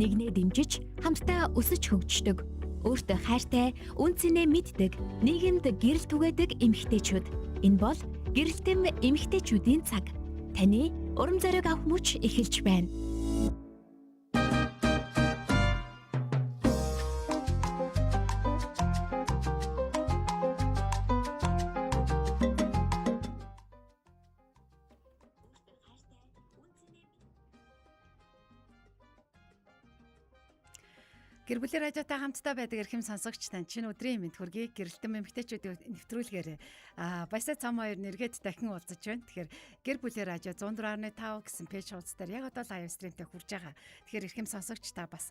нэгнээ дэмжиж, хамтдаа өсөж хөгждөг. Өөртөө хайртай, үн цэнээ мэддэг, нийгэмд гэрэл түгээдэг эмэгтэйчүүд. Энэ бол гэрэлтэм эмэгтэйчүүдийн цаг. Таны урам зориг авах мөч эхэлж байна. Гэр бүлийн радиотой хамтдаа байдаг эрхэм сонсогч тань чинь өдрийн мэнд хүргэе. Гэрэлтэн эмэгтэйчүүдийн нэвтрүүлгээр Баясаа цам хоёр нэргээд дахин уулзаж байна. Тэгэхээр гэр бүлийн радио 104.5 гэсэн пэйж хуудас дээр яг одоо лайв стримтэй хүрж байгаа. Тэгэхээр эрхэм сонсогч та бас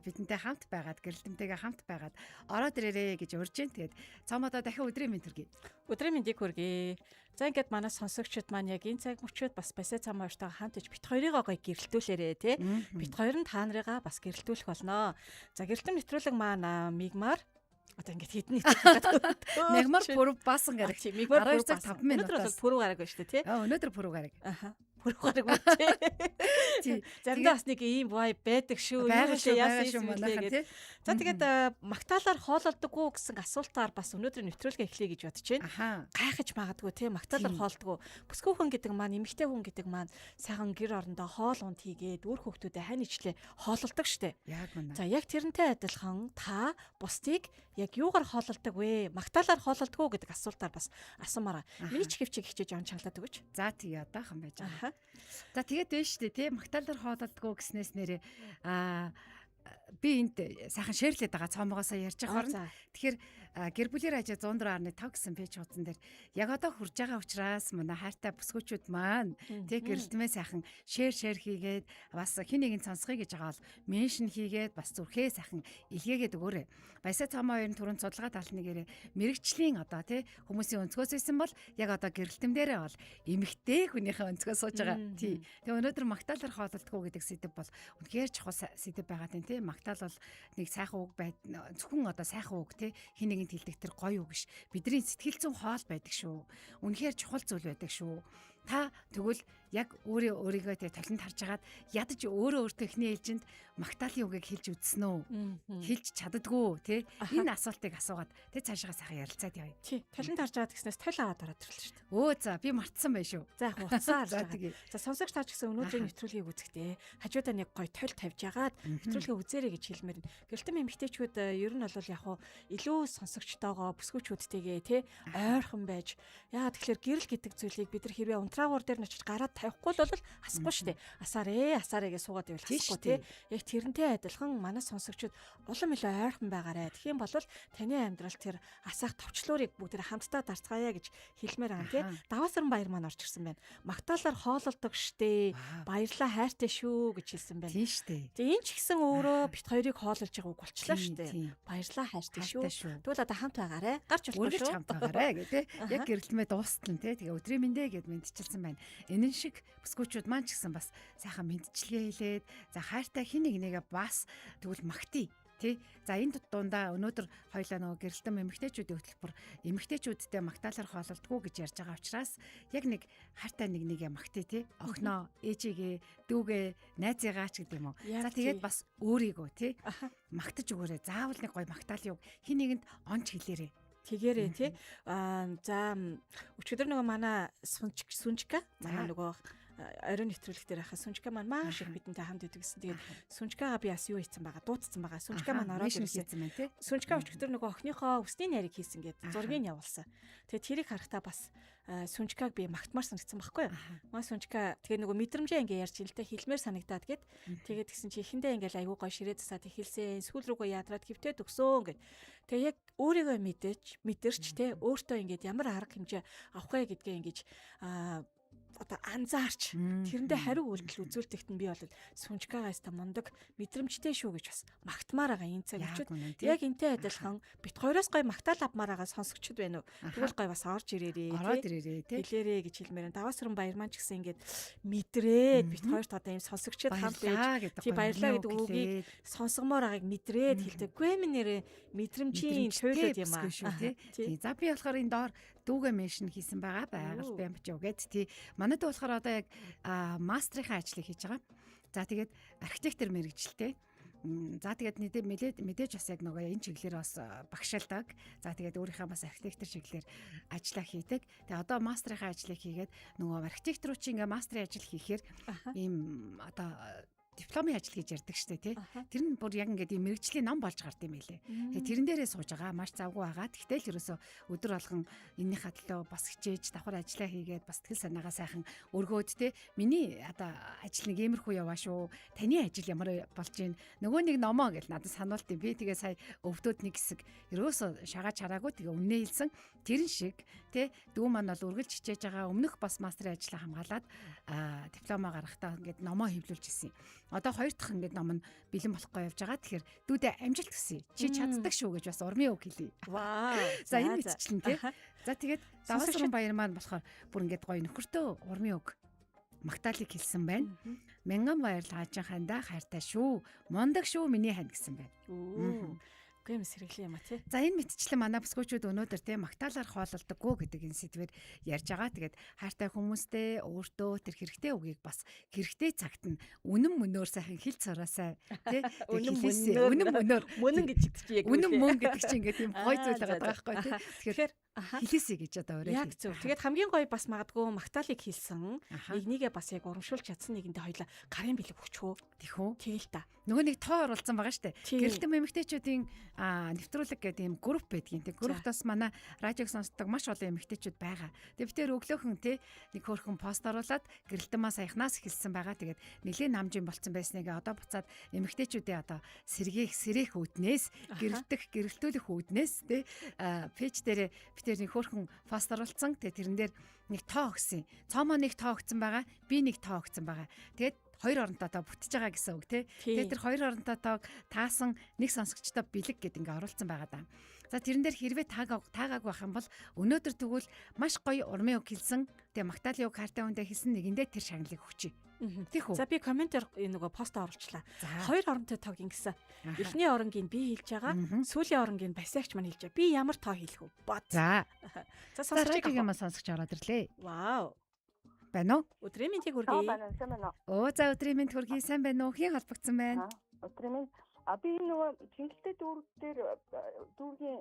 бидэнтэй хамт байгаад гэрэлтэнтэйгээ хамт байгаад ороод ирээрээ гэж урьж байна. Тэгээд цам одоо дахин өдрийн мэнд хүргэе. Өдрийн мэндийг хүргэе. За ингээд манай сонсогчид маань яг энэ цаг мөчид бас Баясаа цам хоёртойгоо хамт иж бит хоёрыгоо гоё гэрэлтүүлээрээ тий. Бит хоёр нь та нарыгаа бас гэрэлтүүлэх болно. За гэрэлтэн нэвтрүүлэг маань Мигмар одоо ингээд хитэн Мигмар пүрэв баасан гараг. Мигмар 12 цаг 5 минутаас өнөөдөр пүрэв гараг байна шүү дээ тий. Өнөөдөр пүрэв гараг. Аха. Пүрэв гараг байна тий. Заримдаа бас нэг ийм бай байдаг шүү. Яасан юм манайхан тий. За тэгээд магтаалаар хоололдоггүй гэсэн асуултаар бас өнөөдөр нэвтрүүлгээ эхлэе гэж бодож байна. Гайхаж магадгүй тий магтаалаар хоолдоггүй. Бүсгүй хүн гэдэг маань эмэгтэй хүн гэдэг маань сайхан гэр орондоо хоол унд хийгээд үр хөвгтүүдэд хань ичлээ хоололдог штэ. Яг байна. За яг тэрнтэй адилхан та бусдыг яг юугаар хоололдог вэ? Магтаалаар хоололдоггүй гэдэг асуултаар бас асуумаараа. Миний ч хөвчийг хичээж явж чангалаад өгөөч. За тэгээ одоохан байж байгаа. За тэгээд байна штэ тий магтаалаар хоололдоггүй гэснээс нэрээ би энд сайхан шеэрлээд байгаа цаомоогоосоо ярьж байгаа хорн. Тэгэхээр гэр бүлийн радио 104.5 гэсэн пэйж хуудсан дээр яг одоо хурж байгаа учраас манай хайртай бүсгүүчүүд маань тэг гэрэлтмээ сайхан шеэр хийгээд бас хин нэгэн сонсхий гэж байгаа бол меншн хийгээд бас зүрхээ сайхан илгээгээд өгөөрэй. Баясаа цам хоёрын түрүүн судалгаа талнагээрээ мэрэгчлийн одоо тий хүмүүсийн өнцгөөс исэн бол яг одоо гэрэлтэм дээрээ бол эмэгтэй хүнийхээ өнцгөө сууж байгаа. Тий. Тэгээ өнөөдөр магтаалаар хоололдохгүй гэдэг сэдв бол үнэхээр чухал сэдв байгаа тийм тий. Магтаал бол нэг сайхан үг байд зөвхөн одоо сайхан үг тий хин нэгэнд хэлдэг тэр гоё үг биш. Бидний сэтгэл зүйн хоол байдаг шүү. Үнэхээр чухал зүйл байдаг шүү. Та тэгвэл яг өөрийгөө тэгээ талент харж агаад ядаж өөртөө ихний ээлжинд магтаалын үгийг хэлж үзсэн үү? Хэлж чаддгүй тий? Энэ асуултыг асуугаад тэг цаашаа сайхан ярилцаад явъя. Тий. Талент харж агаад гэснээс тал аваад ороод ирлээ шүү дээ. Өө за би мартсан байх шүү. За яг уцаар. За сонсогч таач гэсэн өнөөдрийн нэвтрүүлгийг үзэхдээ хажуудаа нэг гоё тойл тавьж агаад нэвтрүүлгээ үзээрэй гэж хэлмээр. Гэрэлтэн эмэгтэйчүүд ер нь бол яг илүү сонсогчтойгоо бүсгүүчүүдтэйгээ тий ойрхон байж тэгэхээр гэрэл гэдэг зүйлийг бид нар хэрвээ унтраагуур дээр очиж гараад тавихгүй бол асахгүй шүү дээ. Асаарэ гэж суугаад байвал асахгүй тий. Яг тэрнтэй адилхан манай сонсогчид улам илүү ойрхон байгаарэ. Тэгэх юм бол таны амьдрал тэр асаах товчлуурыг бүгд хамтдаа дарцгаая гэж хэлмээр байгаа тий. Даваасран баяр маань орж ирсэн байна. Магтаалаар хоололдог штэ. Баярлаа хайртай шүү гэж хэлсэн байна. Тийм штэ. Тэгээ энэ ч гэсэн өөрөө бит хоёрыг хоололж байгаа үг болчлаа штэ. Баярлаа хайртай шүү. Тэгвэл одоо хамт байгаарэ. Гарч болохгүй шүү. Хамт байгаарэ гэдэг. Яг гэрэлтмээ дуустал тий. Тэгээ өдрийн мэндэ гэд мэдчилсэн байна. Энэ шиг бүсгүүчүүд маань ч гэсэн бас сайхан мэдчилгээ хэлээд за хайртай хин нэгээ бас тэгвэл магтъя тий. За энэ дундаа өнөөдөр хоёлаа нөгөө гэрэлтэн эмэгтэйчүүдийн хөтөлбөр эмэгтэйчүүдтэй магтаалаар хоололдгоо гэж ярьж байгаа учраас яг нэг хайртай нэгээ магтъя тий. Охиноо, ээжигээ, дүүгээ, найзыгаа ч гэдэг юм уу. За тэгээд бас өөрийгөө тий магтаж өгөөрэй. Заавал нэг гоё магтаалын үг хин нэгэнд онч хэлээрэй. Тэгээрээ тий. За өчигдөр нөгөө манай Сүнчка манай нөгөө оройн нэвтрүүлэг дээр хаа Сүнчка маань маш их бидэнтэй хамт идэг гэсэн. Тэгээд Сүнчкагаа би бас юу хийсэн байгаа дуудсан байгаа. Сүнчка маань ороод ирсэн байна тий. Сүнчка өчигдөр нөгөө охиныхоо өсний нарийг хийсэн гэдэг зургийг явуулсан. Тэгээд тэрийг харахтаа бас Сүнчкаг би магтмаар санагдсан байхгүй юу? Маа Сүнчка тэгээ нөгөө мэдрэмжээ ингээ ярьж илтэй хэлмээр санагдаад тэгээд тэгсэн чи эхэндээ ингээл айгуу гой ширээ засаад хэлсэн. Сүүл рүүгээ ядраад хөвтөд өгсөн гэд. Тэгээ яг өөрийгөө мэдэрч те өөртөө ингээд ямар арга хэмжээ авах вэ гэдгээ ингэж одоо анзаарч тэрэндээ хариу үйлдэл үзүүлдэхт нь би бол Сүнчкагаас та мундаг мэдрэмжтэй шүү гэж бас магтмаар байгаа энэ цаг үчид яг энтэй адилхан бит хоёроос гоё магтаал авмаар байгаа сонсогчд байна уу тэгвэл гоё бас орж ирээрээ тий хэлээрээ гэж хэлмээр даваасран баяр маань ч гэсэн ингээд мэдрээд бит хоёрт одоо ийм сонсогчд хамт байж тий баярлаа гэдэг үгийг сонсгомоор байгааг мэдрээд хэлдэг гүй минэрээ мэдрэмжийн туйлууд юм аа тий за би болохоор энэ доор дүүгээ меншн хийсэн байгаа байгаль бямбч өгөөд тий манайд болохоор одоо яг мастрийнхаа ажлыг хийж байгаа. За тэгээд архитектор мэргэжилтэй. За тэгээд мэдээж бас яг нөгөө энэ чиглэлээр бас багшилдаг. За тэгээд өөрийнхөө бас архитектор чиглэлээр ажиллаа хийдэг. Тэгээд одоо мастрынхаа ажлыг хийгээд нөгөө архитектор чи ингээ мастрын ажил хийхээр ийм одоо дипломын ажил гэж ярьдаг штэ тий. Тэр нь бүр яг ингээд ийм мэрэгжлийн ном болж гард юм байлээ. Тэгээ тэрэн дээрээ сууж байгаа маш завгүй байгаа. Тэгтэл ерөөсө өдөр болгон энэнийхээ төлөө бас хичээж давхар ажиллаа хийгээд бас тэгэл санаагаа сайхан өргөөд тий. Миний одоо ажил нэг иймэрхүү яваа шүү. Таны ажил ямар болж гин нөгөө нэг номоо гэл надад сануулт юм. Би тэгээ сая өвдөд нэг хэсэг ерөөсө шагаа чараагүй тэгээ өмнөө хэлсэн тэрэн шиг тий. Дүү маань бол үргэлж хичээж байгаа өмнөх бас мастрын ажлаа хамгаалаад дипломоо гаргахтаа ингээд номоо хэвлүүлж ирсэн. Одоо хоёр дахь ингээд ном нь бэлэн болохгүй явж байгаа. Тэгэхээр дүүдээ амжилт хүсье. Чи чаддаг шүү гэж бас урмын үг хэлье. Вау. За энэ мэдчлэн тий. За тэгээд Даваасрын баяр маань болохоор бүр ингээд гоё нөхөртөө урмын үг магтаалыг хэлсэн байна. Мянган баярлалаа ханьда хайртай шүү. Мундаг шүү миний хань гэсэн байна. Гэмс хэрэглээ юм а тий. За энэ мэдчлэн манай бүсгүүчүүд өнөөдөр тий магтаалаар хоололдоггүй гэдэг энэ сэдвээр ярьж байгаа. Тэгээд хайртай хүмүүстэй өөртөө тэр хэрэгтэй үгийг бас хэрэгтэй цагт нь үнэн мөнөөр сайхан хэл цороосай тий. Үнэн мөнөөр мөнэн гэж чи яг үнэн мөн гэдэг чинь ингээд юм гой зүйл байгаа байхгүй тий. Тэгэхээр хэлээсэй гэж одоо өөрөө. Яг зөв. Тэгээд хамгийн гоё бас магадгүй магтаалыг хэлсэн. Нэгнийгээ бас яг урамшуулж чадсан нэгэндээ хоёлаа гарын бэлэг өгчөө. Тэхүү. Тэгэл та. Нөгөө нэг тоо оруулсан байгаа штэ. Гэрэлтэн эмэгтэйчүүдийн нэвтрүүлэг гэдэг юм групп байдгийн. Тэг группт бас манай радиог сонсдог маш олон эмэгтэйчүүд байгаа. Тэг би тэр өглөөхөн тий нэг хөөрхөн пост оруулаад гэрэлтэн маа саяхнаас эхэлсэн байгаа. Тэгээд нэлээд намжин болцсон байсныг одоо буцаад эмэгтэйчүүдээ одоо сэрэх үүднээс гэрэлтүүлэх үүднээс тий пэйж дээр тэр нэг хөөрхөн пост оруулсан. Тэгээ тэрэн дээр нэг тоо өгсөн. Цоомоо нэг тоо өгсөн байгаа. Би нэг тоо өгсөн байгаа. Тэгээд хоёр оронтой тоо бүтэж байгаа гэсэн үг тий. Тэгээд тэр хоёр оронтой тоог таасан нэг сонсогчтой бэлэг гэд ингээ оруулсан байгаа даа. За тэрэн дээр хэрвээ таагааг байх юм бол өнөөдөр тэгвэл маш гоё урмын үг хэлсэн. Тэгээ магтаалын үг хайртай хүндээ хэлсэн нэгэндээ тэр шагналыг өгчий. Тийх үү. За би комментээр нөгөө пост оруулчлаа. Хоёр оронтой тоог ингэсэн. Эхний оронгийн би хэлж байгаа. Сүүлийн оронгийн басиагч маань хэлж байгаа. Би ямар тоо хэлэх вэ? Бод. За. За сонсож юм сонсож ороод ирлээ. Вау. Байна уу? Өдрийн мэндийг хүргэе. Сайн байна уу? Оо за өдрийн мэнд хүргэе. Сайн байна уу? Хэн холбогдсон байна? Өдрийн мэнд. Би нөгөө Чингэлтэй дүүрэг дээр дүүргийн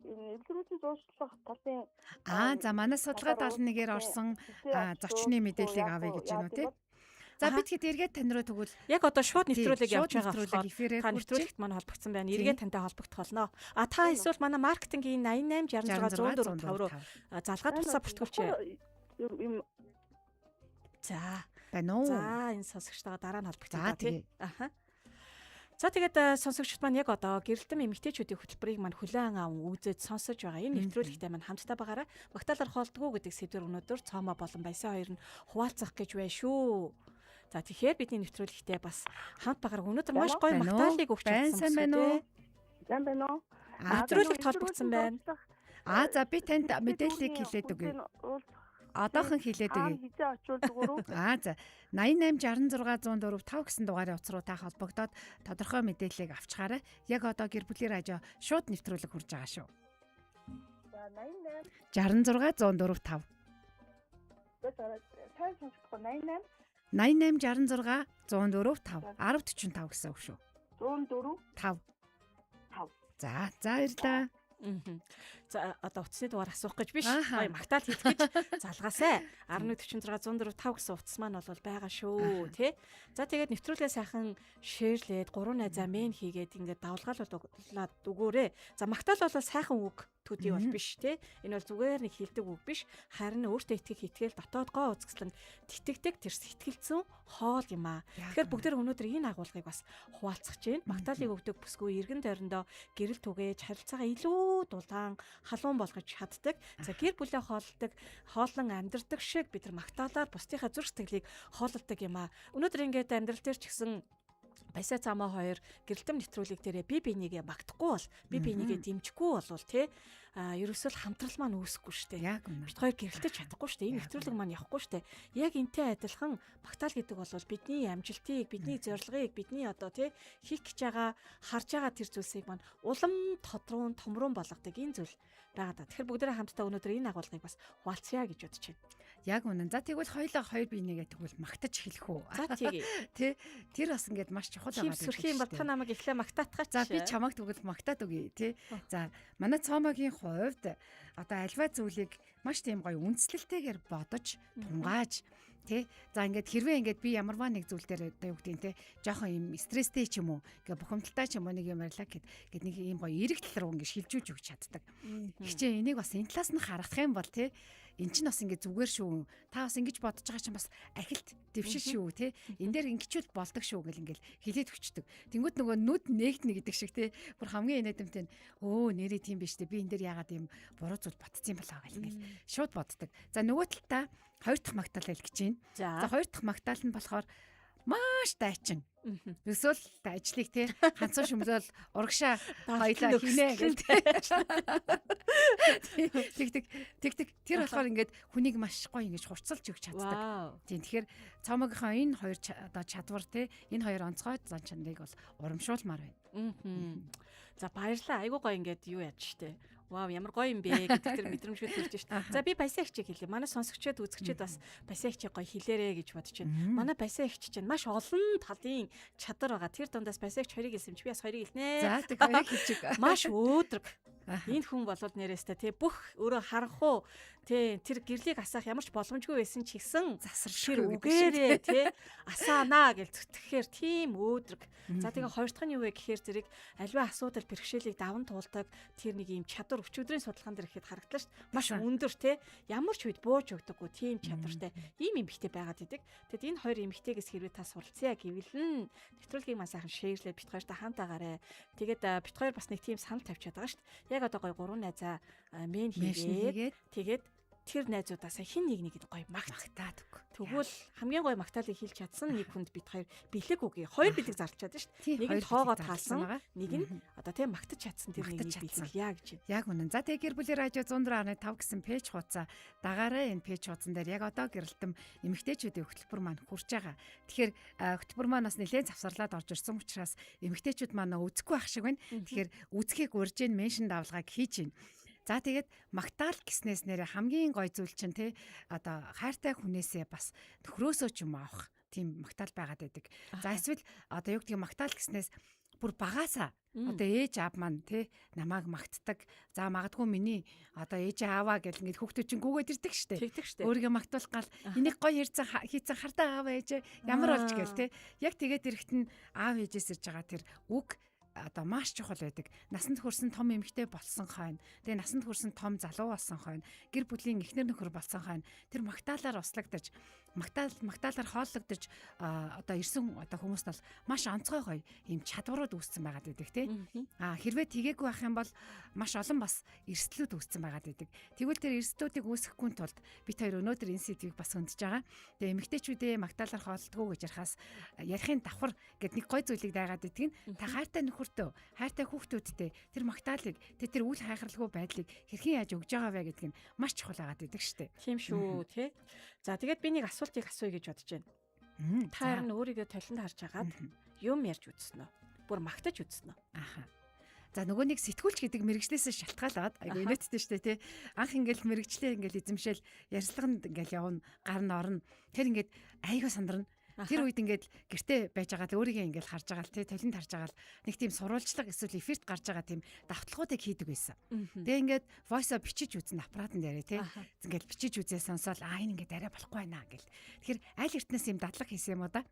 энэ эвлэрүүдийн зуршлах талын за манай судалгаа 71-ээр орсон зочны мэдээллийг авъя гэж байна уу тий. За бид хэд эргээд тань руу тэгвэл яг одоо шууд нэвтрүүлэг явж байгаа болохоор та нэвтрүүлэгт маань холбогдсон байна. Эргээд тантай холбогдох болно. Та эсвэл манай маркетингийн 88 66 104 5 руу залгаад тусаа бүртгүүлч. За байна уу? За энэ сонсогчтойгоо дараа нь холбогдсон тий. За тэгээд сонсогчд маань яг одоо гэрэлтэн эмэгтэйчүүдийн хөтөлбөрийг маань хүлээн аван үзээд сонсож байгаа. Энэ нэвтрүүлэгтээ маань хамтдаа байгаараа магтаалаар хоолдгоо гэдэг сэдвэр өнөөдөр цоомоо болон баясаа хоёр нь хуваалцах гэж байна шүү. За тэгэхээр бидний нэвтрүүлэгтээ бас хамт байгаараа өнөөдөр маш гоё магтаалыг өгч чадсан байна уу? Сайн байна уу? Нэвтрүүлэгт холбогдсон байна. За би танд мэдээллийг хэлээд өгье. Одоохон хэлээд өгье. Хизээ очуулдаг уу? За 88 66 104 5 гэсэн дугаарыг утас руу та холбогдоод тодорхой мэдээллийг авчгаарай. Яг одоо гэр бүлийн радио шууд нэвтрүүлэг хурж байгаа шүү. За 88 66 104 5. Сайн сонсохгүй 88 88 66 104 5 1045 гэсэн үг шүү. 104 5. За баярлалаа. За одоо утасны дугаар асуух гэж биш. Гоё магтаал хийх гэж залгаасай. 1146 104 5 гэсэн утас маань бол байгаа шүү, тий. За тэгээд нэвтрүүлгээ сайхан шеэрлээд 3 найзаа мен хийгээд ингээд давлгаалуулаад өгөөрэй. За магтаал бол сайхан үг төдий бол биш, тий. Энэ бол зүгээр нэг хилдэг үг биш. Харин өөртөө итгэх итгэл дотоод гоо үзэсгэлэн тэтгдэг тэр сэтгэлцэн хоол юм аа. Тэгэхээр бүгдээр өнөөдөр энэ агуулгыг бас хуваалцах гэж байна. Магтаалыг өгдөг бүсгүй эргэн тойрондоо гэрэл түгээж харилцаагаа илүү дулаан халуун болгож чаддаг. За гэр бүлээ хооллон амьдардаг шиг бид нар магтаалаар бусдынхаа зүрх сэтгэлийг хоололдог юм аа. Өнөөдөр ингээд амьдрал дээр ч гэсэн Баясаа цаамаа хоёр гэрэлтэм нэвтрүүлэг дээрээ би бинийгээ магтахгүй бол би бинийгээ дэмжихгүй болвол тий ерөөсөө хамтрал маань үүсэхгүй штэ. Яг үнэ. Бид хоёр гэрэлтэж чадахгүй штэ. Энэ нэвтрүүлэг маань явахгүй штэ. Яг энтэй адилхан магтаал гэдэг бол бидний амжилтыг, бидний зорилгыг, бидний одоо тий хийх гэж байгаа, харж байгаа тэр зүйлсийг маань улам тодруун, томруун болгодог энэ зүйл байгаа да. Тэгэхээр бүгдээрээ хамтдаа өнөөдөр энэ агуулгыг бас хуваалцъя гэж бодож байна. Яг үнэн. За тэгвэл хоёулаа хоёр биенийгээ тэгвэл магтаж эхлэх үү? За тэгье. Тэ тэр бас ингээд маш чухал Чим байгаа. сөрх юм бол та намайг эхлээ магтаатгаач. За би чамайг тэгвэл магтаад өгье тий. За манай цоомогийн хувьд одоо альва зүйлийг маш тийм гоё үндэслэлтэйгээр бодож тунгааж тий. За ингээд хэрвээ ингээд би ямарваа нэг зүйл дээр одоо юу гэдэг нь тий жоохон юм стресстэй ч юм уу ингээд бухимдалтай ч юм уу нэг юм ярьлаа гэд нэг юм гоё эрэг тал руу ингээд шилжүүлж өгч чаддаг. Гэхдээ энийг бас энэ талаас нь харах юм бол тий эн чинь бас ингээд зүгээр шүү. Та бас ингэж бодож байгаа чинь бас ахилт дэвшил шүү тий. Энд дээр ингэчүүл болдог шүү гэл ингээл хилээд өчтдөг. Тэнгүүд нөгөө нүд нээгтнэ гэдэг шиг тий. Бүр хамгийн инээдэмтэй өө нэрээ тийм биш тий. Би энэ дээр яагаад юм буруу зүйл ботцсон болоо гэл ингээл шууд боддог. За нөгөө талдаа хоёр дахь магтаал хэлэх гэж байна. За хоёр дахь магтаал нь болохоор маш дайчин. Эсвэл ажлыг тий ганцхан шүмлэл урагшаа хоёлаа хийнэ гэдэг. Тэг тэр болохоор ингээд хүнийг маш гоё ингэж хурцлж өгч чаддаг. Тийм тэгэхээр цоомогийнхоо энэ хоёр одоо чадвар тий энэ хоёр онцгой зан чанарыг бол урамшуулмаар байна. За баярлалаа. Айгуу гоё ингээд юу яаж штэ. Вау, ямар гоё юм бэ гэдэг тэр мэдрэмжүүд төрж штэ. За би баясаа ихчийг хэлье. Манай сонсогчдод үзэгчд бас баясаа ихчийг гоё хэлээрэ гэж бодож байна. Манай баясаа ихч чинь маш олон талын чадвар байгаа. Тэр дундаас баясаа ихч хоёрыг хэлсэн чи би бас хоёрыг хэлнэ. За тэг хоёрыг хэлчих. Маш өөдрөг. Энэ хүн болоод нэрээстэй тий бүх өөрөө харах уу тий тэр гэрлийг асаах ямар ч боломжгүй байсан ч гэсэн засаршгүй үгээрээ тий асаанаа гэж зүтгэхээр тийм өөдрөг. За тэгээ хоёр дахь нь юу вэ гэхээр зэрэг альва асуудал бэрхшээлийг даван туулдаг тэр нэг юм чадвар өчигдрийн судалгаан дээр ихэд харагдлаа шүү дээ. Маш өндөр тий ямар ч үед бууж өгдөггүй тийм чадвартай ийм эмэгтэй байгаад идэг. Тэгэд энэ хоёр эмэгтэйгээс хэрвээ та суралцъя гэвэл нэвтрүүлгийг маш сайхан шеэрлээ бит хоёртой хаантаагаарэ. Тэгээд бит хоёр бас нэг тийм санал тавьчихад байгаа шүү дээ. Яг одоо гоё 3 найзаа мен хийгээд тэгээд тэр найзуудаасаа хин нэг гоё магтаад өг. Тэгвэл хамгийн гоё магтаалыг хэлж чадсан нэг хүнд бид хоёр бэлэг үгүй. Хоёр бэлэг зарлж чадсан шүү дээ. Нэг нь тоогоо таалсан, нэг нь одоо тийм магтаж чадсан тэр нэг бэлэг гэж. Яг үнэн. За тэгээ гэр бүлийн радио 104.5 гэсэн пэйж хуудасаа дагаараа энэ пэйж хуудсан дээр яг одоо гэрэлтэм эмэгтэйчүүдийн хөтөлбөр маань хурж байгаа. Тэгэхээр хөтөлбөр маань бас нэлээд завсарлаад орж ирсэн учраас эмэгтэйчүүд маань үзэхгүй ах шиг байна. Тэгэхээр үзхийг урьж ийн меншн давлгааг хийж байна. За тэгээд магтаал гэснээс нэрэ хамгийн гой зүйл чинь те одоо хайртай хүнээсээ бас нөхрөөсөө ч юм авах тийм магтаал байгаад байдаг. За эсвэл одоо юу гэдэг магтаал гэснээс бүр багаасаа одоо ээж аав маань те намайг магтдаг. За магадгүй миний одоо ээж ааваа гэл ингээд хүүхдүүд чинь гүгээд ирдэг штэ. Өөрийгөө магтуулах гал энийг гоё хийцэн хартаа аав ээж ямар болж гэл те. Яг тэгээд ирэхт нь аав ээжээс ирж байгаа тэр үг одоо маш чухал байдаг. Насанд хүрсэн том эмэгтэй болсон хойно, тэгээ насанд хүрсэн том залуу болсон хойно, гэр бүлийн эхнэр нөхөр болсон хойно тэр магтаалаар услагдаж, магтаалаар хооллогдож одоо ирсэн одоо хүмүүст бол маш онцгой гоё юм чадварууд үүссэн байгаад байдаг тий. Хэрвээ тгээггүй байх юм бол маш олон бас эрсдлүүд үүссэн байгаад байдаг. Тэгвэл тэр эрсдлүүдийг үүсгэхгүй тулд бид хоёр өнөөдөр энэ сэдвийг бас хөндөж байгаа. Тэгээ эмэгтэйчүүдээ магтаалаар хооллогдгоо гэж ярихаас ярихын давхар гэд нэг гоё зүйлийг дайгаад байдаг нь та хайртай нөхөртөө, хайртай хүүхдүүдтэй тэр магтаалыг тэр үл хайхралгүй байдлыг хэрхэн яаж өгж байгаа вэ гэдг нь маш чухал байгаад байдаг шүү дээ. Тийм шүү тий. За тэгээд би нэг асуултыг асууя гэж бодож байна. Та харин өөрийгөө толинд харж агаад юм ярьж үзсэн үү? Бүр магтаж үзсэн үү? Аха. За нөгөө нэг сэтгүүлч гэдэг мэрэгчлээс шалтгаалаад айгүй инээдтэй шүү дээ тий. Анх ингээл мэрэгчлээ ингээл эзэмшээл ярьцлаганд ингээл явна, гар нь орно. Тэр ингээд айгүй сандарна. Тэр үед ингээд гэртээ байж байгаа л өөрийгөө ингээд харж байгаа л тий толинд харж байгаа л нэг тийм сурвалжлага эсвэл эфирт гарч байгаа тийм давталгуудыг хийдэг байсан. Тэгээ ингээд voice-о бичиж үзэн аппаратан дээрээ тий ингээд бичиж үзээ сонсоол энэ ингээд арай болохгүй байна гэл. Тэгэхээр аль эртнээс юм дадлаг хийсэн юм уу да?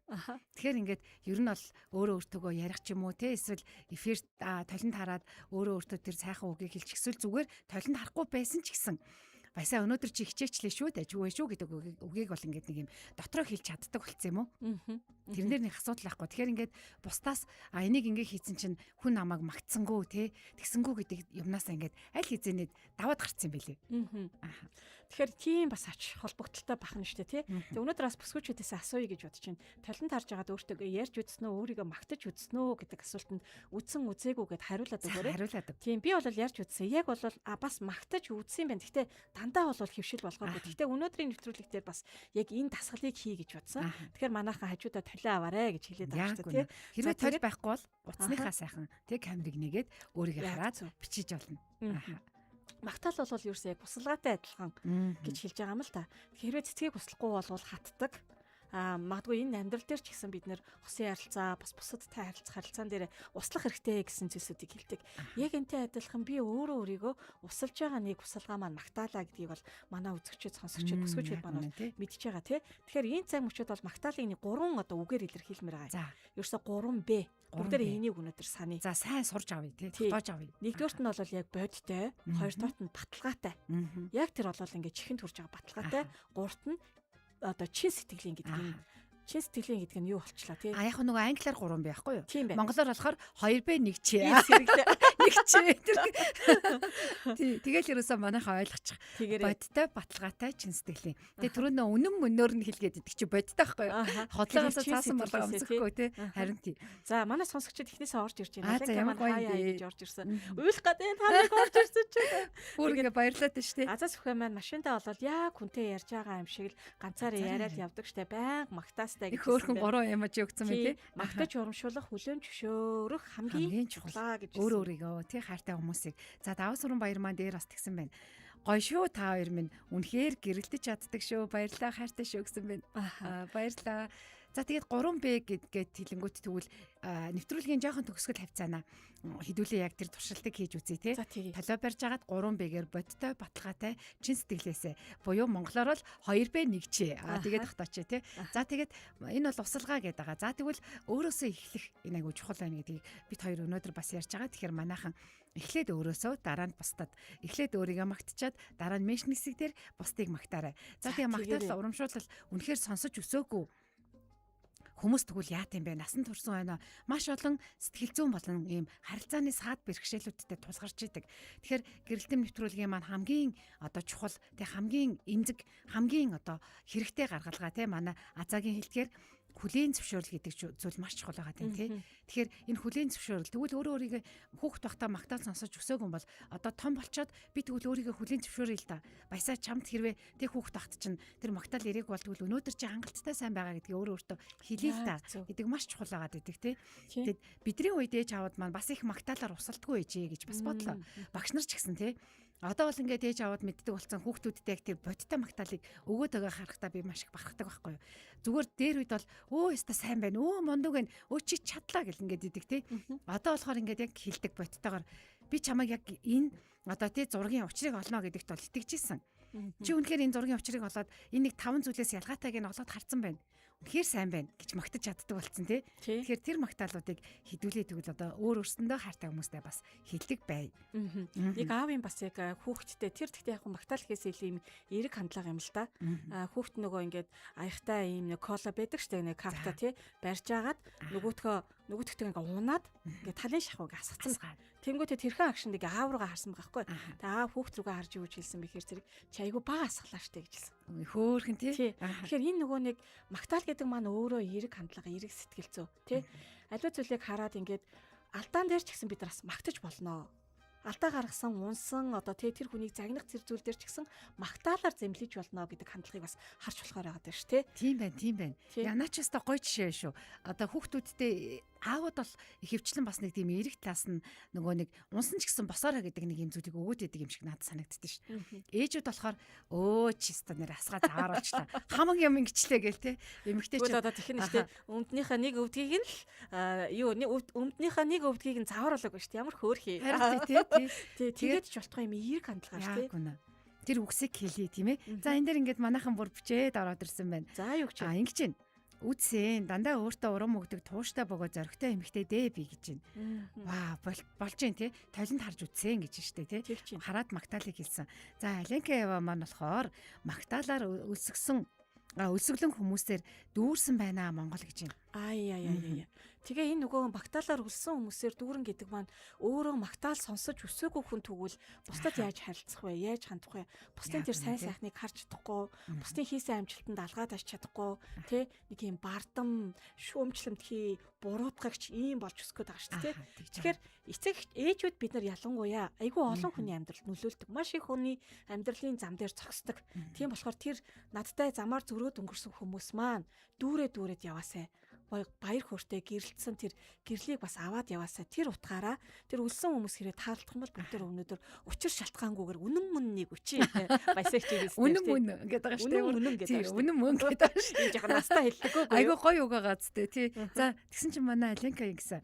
Тэгэхээр ингээд ер нь бол өөрөө өөртөөгөө ярих ч юм уу тий эсвэл эфирт толинд хараад өөрөө өөртөө тэр сайхан үгийг хэлчих эсвэл зүгээр толинд харахгүй байсан ч гэсэн баясаа өнөөдөр чи хичээчлээ шүү дээ юу вэ шүү гэдэг үгийг бол ингээд нэг юм дотроо хэлж чаддаг болцсон юм уу? Тэрнэр нэг асуудал байхгүй. Тэгэхээр ингээд бусдаас энийг ингээд хийцэн чинь хүн намайг магтсангүй те тэгсэнгүү гэдэг юмнасаа ингээд аль хизээний даваад гарцсан юм бэлээ. Тэгэхээр тийм бас ач холбогдолтой бахна шүү дээ тий. Тэгээ өнөөдөр бас бүсгүүчүүдээс асууя гэж бодож байна. Талент харж байгаад өөртөө ярьж үзсэн үү, өөрийгөө магтаж үзсэн үү гэдэг асуултанд үдсэн үзээгүй гэд хариулаад өгөөрэй. Хариулаад. Тийм би бол ярьж үзсэн. Яг бол бас магтаж үзсэн юм байна. Гэхдээ дандаа бол хөвшил болгоогүй. Гэхдээ өнөөдрийн нэвтрүүлэг дээр бас яг энэ дасгалыг хий гэж бодсон. Тэгэхээр манайхан хажуудаа толио аваарэ гэж хэлээд байгаа шүү дээ тий. Хэрвээ толь байхгүй бол утасныхаа сайхан тий камерыг нэгээд өөрийгөө хараад бичиж болно. Магтаал бол ерөөсөө яг бусалгаатай адилхан гэж хэлж байгаа юм л та. Хэрвээ цэцгийг буслахгүй бол хатдаг. Магадгүй энэ амьдрал дээр ч гэсэн бид нэр хосын харилцаа, бас бусадтай харилцаан дээр услах хэрэгтэй гэсэн зүйлсүүдийг хэлдэг. Яг энтэй адилхан би өөрийгөө усалж байгаа нэг бусалгаа маань магтаалаа гэдгийг бол манай үзэгчид, сонсогчид, бүсгүйчүүд маань мэдж байгаа тий. Тэгэхээр энэ цаг мөчид бол магтаалын 3 үгээр илэрхийлмээр байгаа. Ерөөсө 3B. Бүгдээр энийг өнөөдөр саны. За сайн сурж авъя тий. Тогтоож авъя. Нэгдүгürt нь бол яг бодтой, хоёрдугаарт нь баталгаатай. Яг тэр бол ингээд чихэнд хүрж байгаа баталгаатай. Гуравт нь одоо чин сэтгэлийн гэдэг нь чин сэтгэлийн гэдэг нь юу болчлаа тий. Яг нөгөө англиар 3 байхгүй юу? Тийм бай. Монголоор болохоор 2B 1C. Тэгэл ерөөсөө манайхаа ойлгочих. Бодтой, баталгаатай, чин сэтгэлийн. Тэгээ түрүүнөө үнэн мөнөөр нь хэлгээд идэг чи бодтой байхгүй юу? Хотлогоос цаасан болоо өмсөхгүй тий. Харин тий. За манай сонсогчид эхнээсээ орж ирж байна. Ямар гоё гэж орж ирсэн. Уйлах гэдэг таныг орж ирсэн ч. Бүр ингээ баярлаад байна шүү тий. Азаас өхөө маань машиндаа болоод яг хүнтэй ярьж байгаа юм шиг л ганцаараа яриад явдаг штэ. Баян магтаастай их хөөрхөн 3 юм ажи өгсөн мэй тий. Магтаж урамшуулах, хүлээн зөвшөөрөх хамгийн чухал гэж өөрийгөө тий хайртай хүмүүсийг. За даваа сүрэн баяр маань дээр бас тэгсэн байна. Гоё шүү та хоёр минь үнэхээр гэрэлтэж чаддаг шүү. Баярлалаа хайртай шүү гэсэн байна. Баярлалаа. За тэгээд 3B гэдгээд хэлэнгүүт тэгвэл нэвтрүүлгийн жоохон төгсгөл хавцаана. Хідүүлээ яг тэр туршилтыг хийж үзье тий. Толио барьж агаад 3B-гээр бодтой, баталгаатай, чин сэтгэлээсээ буюу монголоор бол 2B 1C. Тэгээд тогтооч тий. За тэгээд энэ бол усалгаа гэдэг байгаа. За тэгвэл өөрөөсөө эхлэх энэ айгуу чухал байна гэдгийг бид хоёр өнөөдөр бас ярьж байгаа. Тэгэхээр манайхан эхлээд өөрөөсөө дараа нь бусдад эхлээд өөрийгөө магтчаад дараа нь меншн хэсэг дээр бусдыг магтаарай. За тэгээд магтаал урамшуулал үнэхээр сонсож өсөөгүй хүмүүс тэгвэл яат юм бэ? Насан турсан байна. Маш олон сэтгэл зүйн болон ийм харилцааны саад бэрхшээлүүдтэй тулгарч идэг. Тэгэхээр гэрэлтэн нэвтрүүлгийн маань хамгийн одоо чухал тэг хамгийн эмзэг хамгийн одоо хэрэгтэй гаргалгаа те манай Азагийн хэлдгээр хүлийн зөвшөөрөл гэдэг зүйл маш чухал байгаа тийм. Тэгэхээр энэ хүлийн зөвшөөрөл тэгвэл өөрийгөө хүүхд байхдаа магтаал сонсож өсөөг юм бол одоо том болчоод би тэгвэл өөрийгөө хүлийн зөвшөөрөе л да. Баясаа чамд хэрвээ тэг хүүхд байхад чинь тэр магтаал ирэх бол тэгвэл өнөөдөр чи хангалттай сайн байгаа гэдгийг өөртөө хэлээ л да гэдэг маш чухал байгаа гэдэг тийм. Тэгээд бидний үед ээж аваад маань бас их магтаалаар усалдаггүй ээжээ гэж бас бодлоо. Багш нар ч гэсэн тийм. Одоо бол ингээд ээж аваад мэддэг болсон хүүхдүүдтэй яг тэр бодтой магтаалыг өгөөд байгаа харахтаа би маш их бахархдаг байхгүй юу. Зүгээр дээр үед бол өө яста сайн байна. Өө мондөг байна. Өө чи чадлаа гэл ингээд идэг тий. Одоо болохоор ингээд яг хилдэг бодтойгоор би чамайг яг энэ одоо тий зургийн учрыг олно гэдэгт бол итгэжсэн. Чи үнэхээр энэ зургийн учрыг олоод энэ нэг 5 зүйлээс ялгаатайг нь олоод харсан байна. Үнэхээр сайн байна гэж магтаж чаддаг болсон тий. Тэгэхээр тэр магтаалуудыг хідүүлээ тэгвэл одоо өөр өөрсөндөө хайртай хүмүүстэй бас хэлдэг бай. Нэг аавын бас яг хүүхдтэй тэр тэгтээ яг магтаал гэхээс илүү юм эрэг хандлага юм л да. Хүүхд нөгөө ингээд аяхтай юм нэг кола байдаг штэ нэг кафта тий барьж агаад нөгөөдгөө ингээд унаад ингээд талын шахууг асгацсан. Тэнгүүтээ тэрхэн агшинд ингээ аав руугаа харсан байхгүй. Тэгээ аав хүүхд рүүгээ харж юу гэж хэлсэн бэхээр зэрэг чи айгу бага асгалаа штэ гэж хэлсэн. Хөөхөн тий. Тэгэхээр энэ нөгөө нэг магтаал гэдэг маань өөрөө эрэг хандлага, эрэг сэтгэл зүй тий. Аливаа зүйлийг хараад ингээд алдаан дээр ч гэсэн бид нараас магтаж болно. Алдаа гаргасан, унсан одоо тэр хүнийг загнах зэр зүйл дээр ч гэсэн магтаалаар зэмлэж болно гэдэг хандлагыг бас харж болохоор байгаа даа шүү тий. Тийм байна. Янаач өстой гоё жишээ шүү. Одоо хүүхдүүдтэй аавууд бол ихэвчлэн бас нэг тийм эрэг талаас нь нөгөө нэг унсан ч гэсэн босоорой гэдэг нэг юм зүйлийг өгөөд идэг юм шиг надад санагддаг шүү. Ээжүүд болохоор өө чи өстой нэр асгаа заваар болчлаа. Хамаг юм ингэчлээ гээл те. Эмэгтэй ч одоо тэгэх нь шүү. Өмднийхээ нэг өвдгийг нь өмднийхээ нэг өвдгийг нь заваар болоогүй шүү. Ямар хөөрхий. Тэгээд ч болтгоо юм эрэг хандлагаар те. Тэр үгсийг хэлье тийм ээ. За энэ дээр ингээд манайхан бүр бичээд ороод ирсэн байна. За юу гэж ингэж байна. Үдсэн дандаа өөртөө урам өгдөг тууштай бөгөө зоригтой эмэгтэй дээ би гэж байна. Ваа болж гин тий. Толинд харж үдсэн гэж штэ тий. Хараад магтаалыг хэлсэн. За Аленка Ева маань болохоор магтаалаар өлсгөлэн хүмүүсээр дүүрсэн байна Монгол гэж байна. Тэгээ энэ нөгөө магтаалаар үлсэн хүмүүсээр дүүрэн гэдэг маань өөрөө магтаал сонсож өсөөгүй хүн тэгвэл бусдад яаж харилцах вэ? Яаж хандах вэ? Бусдын тэр сайн сайхныг харж чадахгүй, бусдын хийсэн амжилтанд алгаад авч чадахгүй, тэ нэг юм бардам, шүүмжлэмтгий, буруутгагч ийм болж өсгöd байгаа шүү дээ. Тэгэхээр эцэг ээжүүд бид нар ялангуяа айгүй олон хүний амьдралд нөлөөлдөг. Маш их хүний амьдралын зам дээр зогсдог. Тийм болохоор тэр надтай замаар зөрөөд өнгөрсөн хүмүүс маань дүүрээд яваасай. баяр хөөртэй гэрэлтсэн тэр гэрлийг бас аваад яваасаа тэр утгаараа тэр үлсэн хүмүүс хэрэг таарлах юм бол бид нар өнөөдөр учир шалтгаангүйгээр үнэн мөннийг өчий баясагч гэсэн. Үнэн гэдэг байгаа шүү дээ. Үнэн гэдэг байгаа шүү. Үнэн мөн гэдэг байгаа шүү. Энэ жоохон настаа хэллэггүй. Айгу гоё угаа гаацтэй тий. За тэгсэн чинь манай Аленка гэсэн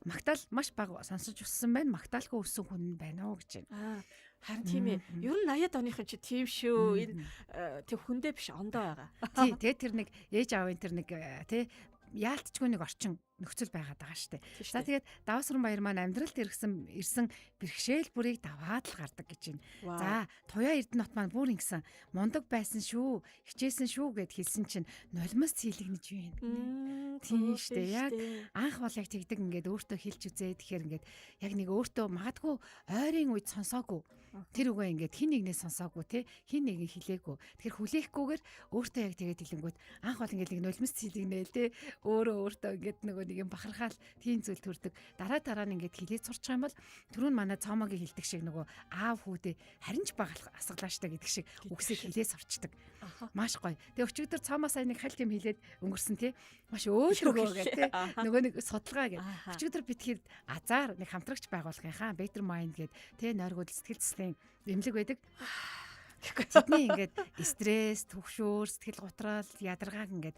магтаал маш бага сонсож өссөн байна. Магтаалгүй өссөн хүн байна уу гэж байна. Харин тийм ээ. Ер нь 80-ад оныхан чи тийм шүү. Энэ тэг хүндээ биш ондоо байгаа. Тий, тэгээ тэр нэг ээж аавын тэр нэг тий яалтчгүй нэг орчин нөхцөл байгаад байгаа штэ. За тэгээд Давсран Баяр маань амьдралд ирсэн бэрхшээл бүрийг даваад л гардаг гэж байна. За Туяа Эрдэнэт маань бүр ингэсэн мундаг байсан шүү, хичээсэн шүү гэд хэлсэн чинь нулимс цэйлэгнэж байна. Тийм штэ. Яг анх бол яг тэгдэг ингээд өөртөө хэлж үзээ. Тэгэхээр ингээд яг нэг өөртөө магадгүй ойрын үед сонсоогүй. Тэр үгээ ингээд хин нэгнээ сонсоогүй те хин нэг нь хэлээгүй. Тэгэхээр хүлээхгүйгээр өөртөө яг тэгээд хэлэнгүүт анх бол ингээд нэг нулимс цэйлэгнээл те өөртөө ингээд нөгөө нэг юм бахархаал тийм зүйл төрдөг. Дараа нь ингээд хилээд сурчих юм бол түрүүн манай цаомогийн хилдэг шиг нөгөө аав хүүдээ харин ч багалах асгалааштай гэдэг шиг үгсийг хилээ сурчдаг. Маш гоё. Тэгээ өчигдөр цаомоос нэг хальт юм хилээд өнгөрсөн тий. Маш өөлгөө гэх тий. Нөгөө нэг судалгаа гэх. Өчигдөр битгээд азар нэг хамтрагч байгуулах юм хаа. Better Mind гээд тий нойргууд сэтгэл зүйн эмнэлэг байдаг. Тэдний ингээд стресс, төвшөөр, сэтгэл готрол, ядаргааг ингээд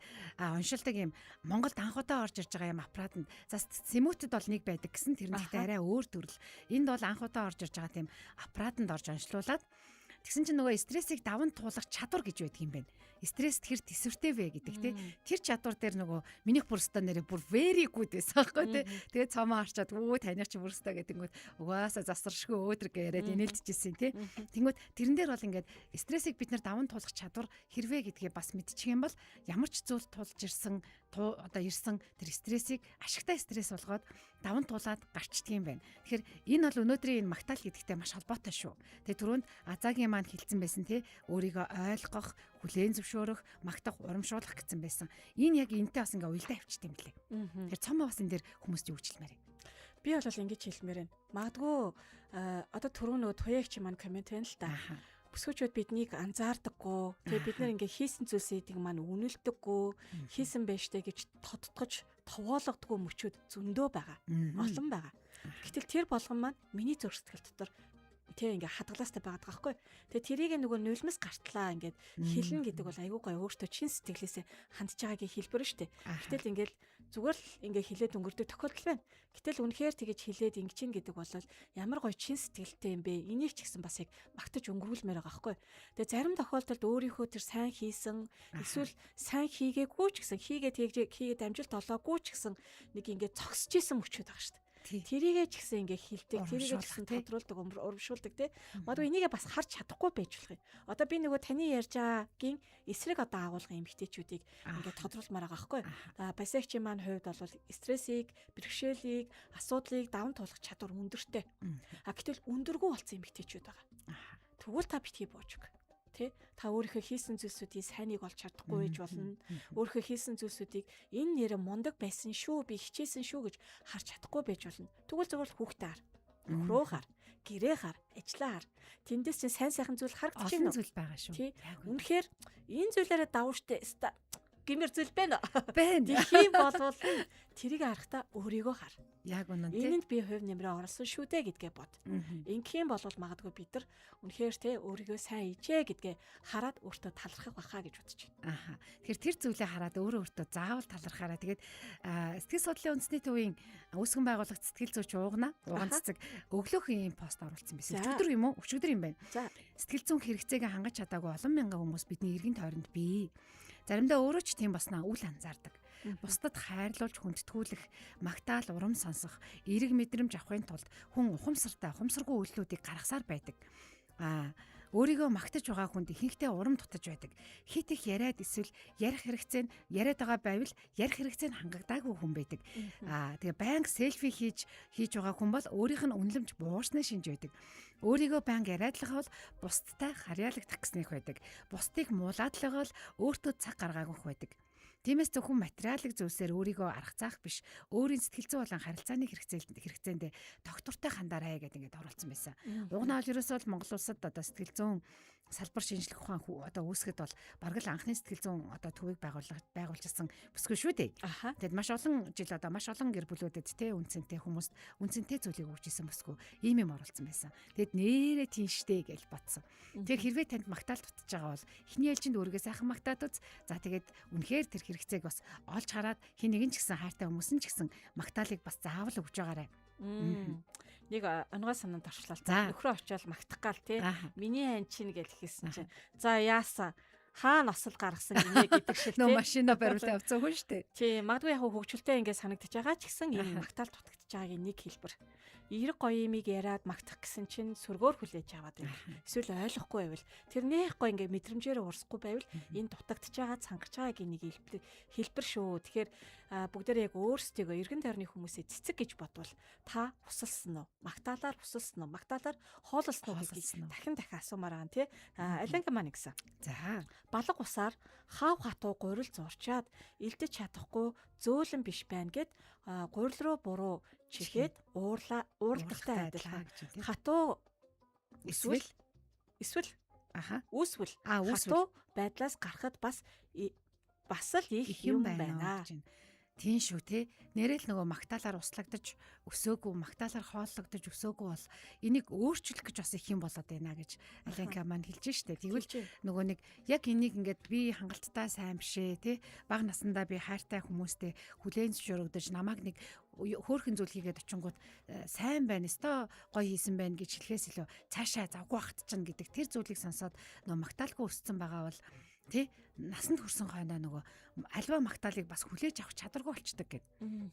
уншилдаг юм Монголд анхудаа орж ирж байгаа юм аппаратанд. За Симүүтэд бол нэг байдаг гэсэн тэр нь арай өөр төрөл. Энд бол анхудаа орж ирж байгаа тийм аппаратанд орж уншлуулад тэгсэн чинь нөгөө стрессийг даван туулах чадвар гэж байдаг юм байна. Стресс тэр төсвөртэй вэ гэдэг тий. Тэр чадвар дээр нөгөө минийх бүрстэ нэрээ бүр very good байсан байхгүй тий. Тэгээд цомоо харчаад өө таних чи бүрстэ гэдэнгүүт угаасаа засаршгүй өөдрөг яриад инээлтжсэн тий. Тэнгүүт тэрэн дээр бол ингээд стрессийг бид нар даван туулах чадвар хэрвээ гэдгээ бас мэдчих юм бол ямар ч зүйл тулж ирсэн одоо ирсэн тэр стрессийг ашигтай стресс болгоод даван туулаад гарчдаг юм байна. Тэгэхээр энэ бол өнөөдрийн энэ магтаал гэдэгтэй маш холбоотой шүү. Тэгээ түрүүнд Азагийн маань хэлсэн байсан тий өөрийгөө ойлгох, хүлээн зөвшөөрөх, магтах, урамшуулах гэсэн байсан. Энэ яг энэтэй бас ингээ уялдаа авчт юм лээ. Тэгэхээр цомоо бас энэ дээр хүмүүст юу хэлмээр юм. Би бол ингэж хэлмээр байна. Магадгүй одоо түрүү нөгөө туяагч маань коммент байна л да. Бүсгүүчүүд биднийг анзаардаггүй. Тэгээ бид нар ингээ хийсэн зүйлсүүдийг маань үнэлдэггүй, хийсэн байштай гэж тодтогч товоологдгүй мөчүүд зөндөө байгаа. Олон байгаа. Гэтэл тэр болгон маань миний зүрх сэтгэл дотор тэг ингээ хадгалаастай байгаад байгаа хгүй. Тэгээ тэрийг нөгөө нулимс гартлаа ингээд хэлнэ гэдэг бол айгүй гоё өөртөө чин сэтгэлээсээ хандж байгаагийн хэлбэр шүү дээ. Гэтэл ингээл зүгээр л ингээ хилээд өнгөрдөг тохиолдол байна. Гэтэл үнэхээр тэгэж хилээд ингэчин гэдэг бол ямар гоё чин сэтгэлтэй юм бэ? Энийг ч гэсэн бас яг магтаж өнгөрүүлмээр байгаа хгүй. Тэгээ зарим тохиолдолд өөрийнхөө тэр сайн хийсэн эсвэл сайн хийгээгүй ч гэсэн хийгээд амжилт олоогүй ч гэсэн нэг ингээ цогсож исэн мөчүүд байгаа шүү дээ. Тэрийгээ ч гэсэн ингээ хилдэг, тэрийгээ ч гэсэн тодруулдаг, урамшуулдаг тий. Магадгүй энийгээ бас харж чадахгүй байж болох юм. Одоо би нөгөө таны ярьж байгаагийн эсрэг одоо агуулгын эмгтээчүүдийг ингээ тодруулмаар байгаа байхгүй. Баясагчийн маань хувьд бол стрессийг, бэрхшээлийг, асуудлыг даван туулах чадвар өндөртэй. Гэтэл өндөргүй болсон эмгтээчүүд байгаа. Тэгвэл та битгий бууж өг. Тэ та өөрийнхөө хийсэн зүйлсүүдийн сайныг олж чадахгүй байж болно. Өөрийнхөө хийсэн зүйлсүүдийг энэ нэр мундаг байсан шүү, би хичээсэн шүү гэж харж чадахгүй байж болно. Тэгвэл зөвхөн хүүхдээ хар, нөхрөө хар, гэрээ хар, ажлаа хар. Тэндээс чинь сайн сайхан зүйл харагдаж байна. Зүйл байгаа шүү. Үнэхээр энэ зүйлээрээ давууштай гэмэр зүйл байна. Байна. Дэлхийн болвол тэрийг харахтаа өөрийгөө хар. Яг үнэн тий. Энэнд би хувь нэмрээ оруулсан шүү дээ гэдгээ бод. Ингийн болвол магадгүй бид нар үнэхээр те өөрийгөө сайн ичээ гэдгээ хараад өөртөө талархах байхаа гэж бодож байна. Тэгэхээр тэр зүйлээ хараад өөртөө заавал талархаараа тэгээд сэтгэл судлалын үндэсний төвийн үүсгэн байгуулагч сэтгэл зүйч уугана цэцэг өглөөх юм пост оруулсан байсан. Өчигдөр юм уу? Өчигдөр юм байна. Сэтгэл зүйн хэрэгцээг хангаж чадаагүй олон мянган хүмүүс бидний эргэн тойронд бий. Заримдаа өөрөө ч тийм босноо үл анзаардаг. Бусдад хайрлуулж хүндэтгүүлэх, магтаал урам сонсох, эерэг мэдрэмж авахын тулд хүн ухамсаргүй үйлдэлүүдийг гаргасаар байдаг. Өөрийгөө магтаж байгаа хүнд ихэнхдээ урам дутаж байдаг. Хит их яриад эсвэл ярих хэрэгцээ нь яриад байгаа байвал ярих хэрэгцээ нь хангагдаагүй хүн байдаг. Тэгээ байнга селфи хийж байгаа хүн бол өөрийнх нь үнэлэмж буурсны шинж байдаг. Өөрийгөө байнга яриадлах бол бусдтай харьяалаг такснах байдаг. Бусдыг муулаад л байгаа л өөртөө цаг гаргаагүй байдаг. Тиймээс зөвхөн материалын зүйлсээр өөрийгөө аргацаах биш, өөрийн сэтгэл зүй болон харилцааны хэрэгцээндээ доктортой хандаарай гэдэг ингээд оруулсан байсан. Угнаа бол ерөөсөө Монгол улсад одоо сэтгэл зүйн салбар шинжлэх ухаан одоо үүсгэхэд бол бараг л анхны сэтгэл зүйн одоо төвийг байгуулжсэн бүсгүй шүү дээ. Тэгэд маш олон жил одоо маш олон гэр бүлүүдэд те үнцэнтэй хүмүүст үнцэнтэй зүйлийг өгч исэн бүсгүй ийм юм оруулсан байсан. Тэгэд нэрээ тийштэй гэж бодсон. Тэгээ хэрвээ танд магтаал дутж байгаа бол эхний ээлжинд өөрийгөө сайхан магтаад үз. За тэгээд үнэхээр тэр хэрэгцээг бас олж хараад хин нэгэн ч гэсэн хайртай хүмүүс нь ч гэсэн магтаалыг бас заавал өгж байгаарай. Нэг онгой санаанд орчлаа. Нөхрөө очиод магтах гал тий. Миний ань чинь гэж хэлсэн чинь. За яасан хаана осол гаргасан гинэ гэдэг шиг тий. Нөө машина бариулаа авцсан хүн шүү дээ. Тий, магадгүй яг хөвгчлөлтэй ингээд санагдаж байгаа ч гэсэн энэ магтаал дутагдж байгаагийн нэг хэлбэр. Эерэг гоё юмыг яриад магтах гэсэн чинь сүргөөр хүлээж аваад байна. Эсвэл ойлгохгүй байвал тэр нэх гоё ингээд мэдрэмжээр уурсахгүй байвал энэ дутагдж байгаа цангаж байгаагийн нэг хэлбэр шүү. Тэгэхээр бүгдээ яг өөрсдийгөө эргэн тойрны хүмүүсээ цэцэг гэж бодвол та усалсан уу? Магтаалаар усалсан уу? Магтаалаар хооллсон уу гэдгийг дахин асуумаар байгаа тий. Алинка маань гэсэн. За балга усаар хав хатуу гурил зурчаад илдэж чадахгүй зөөлөн биш байна гэд гурил руу буруу чихээд уурлагтай адилхан хатуу эсвэл хатуу байдлаас гарахад бас л их юм байна. Тийм шүү те. Нэрэл нөгөө магтаалаар услагдаж өсөөгүй, магтаалаар хооллогдож өсөөгүй бол энийг өөрчлөх гэж бас их юм болоод байна гэж Аленка маань хэлж штэ. Тэгвэл нөгөө нэг яг энийг ингээд би хангалттай сайн бишээ те. Бага насандаа би хайртай хүмүүстэй хүлээн зөвшөөрөгдөж намайг нэг хөөрхөн зүйл хийгээд очингууд сайн байна, өстой гоё хийсэн байна гэж хэлэхээс илүү цаашаа завгүй хат чинь гэдэг тэр зүйлийг сонсоод нөгөө магтаалгүй өссөн байгаа бол тий насанд хүрсэн хойноо нөгөө альва магтаалыг бас хүлээж авах чадваргүй болчдөг гэд.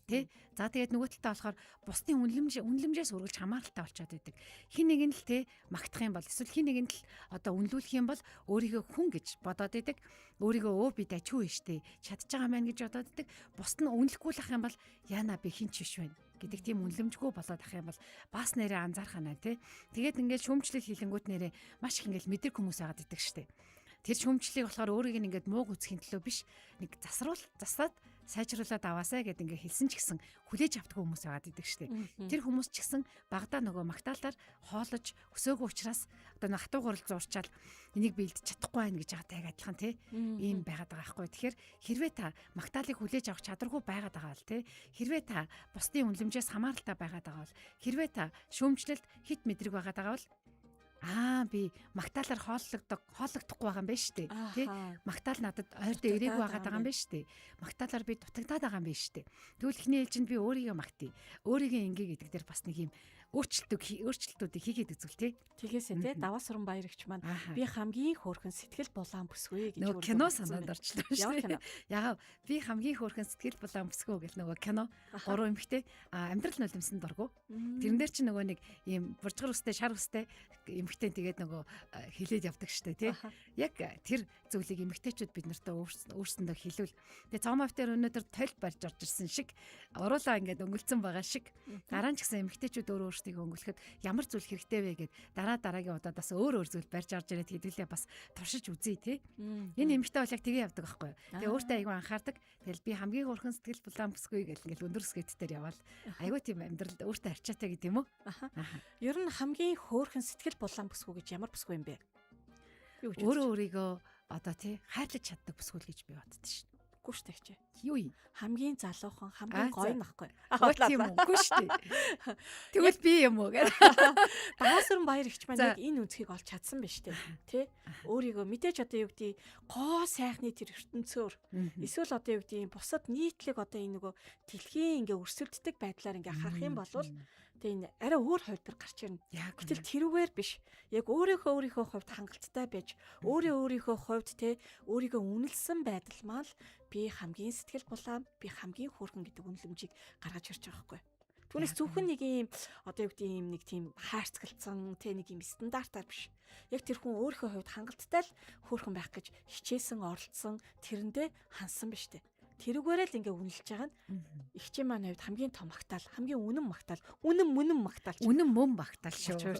Тий. За тэгээд нөгөө талдаа болохоор бусдын үнэлэмжээс үргэлж хамааралтай болчиход байдаг. Хин нэг нь л тий магтах юм бол эсвэл хин нэг нь л одоо үнэлүүлэх юм бол өөрийгөө хүн гэж бодоод байдаг. Өөрийгөө би дажгүй штэ чадж байгаа маань гэж бодоод байдаг. Бусд нь үнэлэхгүй л ах юм бол яана би хин ч биш байна гэдэг тийм үнэлэмжгүй болоод ах юм бол бас нэрээ анзаарах нь тий. Тэгээд ингээд шүүмжлэл хийлэнгүүт нэрээ маш их ингээд мэдрэг хүмүүс байгаад идэг штэ. Тэр шүүмжлэлийг болохоор өөрийг ингээд мууг үзэхийн төлөө биш нэг засаад сайжруулаад аваасаа гэд ингээд хэлсэн ч гэсэн хүлээж автдаг хүмүүс байгаад идэг штеп. Тэр хүмүүс ч гэсэн багада нөгөө магтаалаар хоолож өсөөгөө учраас одоо нэг хатуу гурал зурчаал энийг бэлдэж чадахгүй байх гэж байгаатай адилхан тий ийм байгаад байгаа байхгүй. Тэгэхээр хэрвээ та магтаалыг хүлээж авах чадваргүй байгаад байгаа бол тий хэрвээ та бусдын үнэлэмжээс хамааралтай байгаад байгаа бол хэрвээ та шүүмжлэлд хит мэдрэг байгаад байгаа бол би магтаалаар хооллогдохгүй байгаа юм байна шүү дээ. Тэ? Магтаал надад ойрдоо ирээгүй байгаа юм байна шүү дээ. Магтаалаар би дутагдаад байгаа юм байна шүү дээ. Тэгвэл ихний ээлжинд би өөрийгөө магтъя. Өөрийгөө ингээ гэдэг дээр бас нэг юм өөрчлөлтүүдийг хийгээд үзвэл тий. Тэгээсээ тий даваа суран баярагч маань би хамгийн хөөрхөн сэтгэл булаан бүсгүй гэж нөгөө кино санаанд орчлоо шүү дээ. Яагаад би хамгийн хөөрхөн сэтгэл булаан бүсгүй гэл нөгөө кино гурван эмэгтэй амьдрал нулимсанд дургу. Тэрэн дээр чи нөгөө нэг ийм буржгар үстэй шар үстэй эмэгтэй тэгээд нөгөө хилээд явдаг штэ тий. Яг тэр зүйлийг эмэгтэйчүүд бид нартай өөрсөндөө хэлвэл тэгээд цаамавтер өнөөдөр толь барьж орж ирсэн шиг уруулаа ингээд өнгөлцөн байгаа шиг дараа нь ч гэсэн эмэгтэйчүүд өөрсдийг өнгөлөхөд ямар зүйл хэрэгтэй вэ гэд дараагийн удаадаас өөр зүйл барьж орж ирээд хэдүүлээ бас туршиж үзье тий. Энэ эмэгтэй бол яг тгээ явдаг байхгүй юу. Тэгээ өөртөө айгүй анхаардаг. Тэгэл би хамгийн хөрхөн сэтгэл булаан бүсгүй гэл ингээл өндөр скетээр яваал. Айгүй тийм амьдрал өөртөө арчаатай гэдэг юм уу? Ер нь хамгийн хөөрхөн сэтгэл булаан бүсгүй гэж ямар бүсгүй юм бэ? Өөрийгөө одоо тий хайрлаж чаддаг бүсгүй гэж би боддоо шин. Үгүй шүү дээ. Юу юм? Хамгийн залуухан, хамгийн гоё нахгүй. Тийм үгүй шүү дээ. Тэгвэл би юм уу гэх. Даваасран баяр ихч маань яг энэ үнцгийг олж чадсан байж тээ. Тэ? Өөрийгөө мэдээж одоо юу гэдэг гоо сайхны тэр ертөнцөөр эсвэл одоо юу гэдэг бусад нийтлэг одоо энэ нөгөө дэлхийн ингээ өрсөлддөг байдлаар ингээ харах юм бол тэгээ энэ арай өөр хувьдар гарч ирнэ. Гэтэл тэрүүгээр биш. Яг өөрийнхөө хувьд хангалттай байж өөрийнхөө хувьд те өөрийгөө үнэлсэн байдал маань би хамгийн сэтгэл булаан, би хамгийн хөөрхөн гэдэг үнэлэмжийг гаргаж ирж байгаа байхгүй. Түүнээс зөвхөн нэг юм одоо юу гэдэг юм нэг тийм хайрцагцсан те нэг юм стандартаар биш. Яг тэр хүн өөрийнхөө хувьд хангалттай л хөөрхөн байх гэж хичээсэн, оролцсон, тэрэндээ хансан биш те. Тэрүүгээрээ л ингээ үнэлж байгаа нь ихчийн маань хувьд хамгийн том магтаал, хамгийн үнэн магтаал, үнэн магтаал шүү.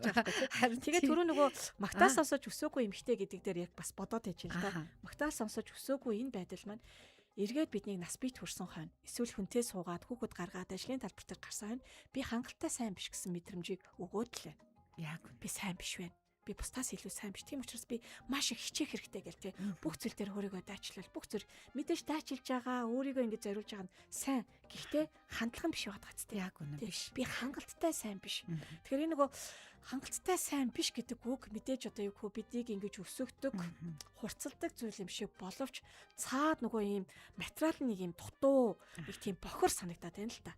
Харин тэгээ түрүү нөгөө магтаал сонсож өсөөгүй эмхтэй гэдэг дээр яг бас бодоод байж л да. Магтаал сонсож өсөөгүй энэ байдал маань эргээд бидний нас бий төрсөн хойно эсвэл хүнтэй суугаад хүүхэд гаргаад ажлын талбар дээр гарсан хойно би хангалттай сайн биш гэсэн мэдрэмжийг өгөөд лээ. Яг би сайн биш байна. би бусдаас илүү сайн биш. Тийм учраас би маш их хичээх хэрэгтэй гэл тий. Бүх зүйл дээр өөрийгөө дайчлал, бүх зүйл мэдээж дайчилж байгаа, өөрийгөө ингэж зориулж байгаа нь сайн. Гэхдээ хандлага биш байгаад гацтай. Яг үнэ биш. Би хангалттай сайн биш. Тэгэхээр энэ нөгөө хангалттай сайн биш гэдэг үг мэдээж одоо юу хөө бидийг ингэж өсөгдөг, хурцлдаг зүйл юм шиг боловч цаад нөгөө ийм материал нэг ийм дутуу, нэг тийм бохор санагдаад байна л та.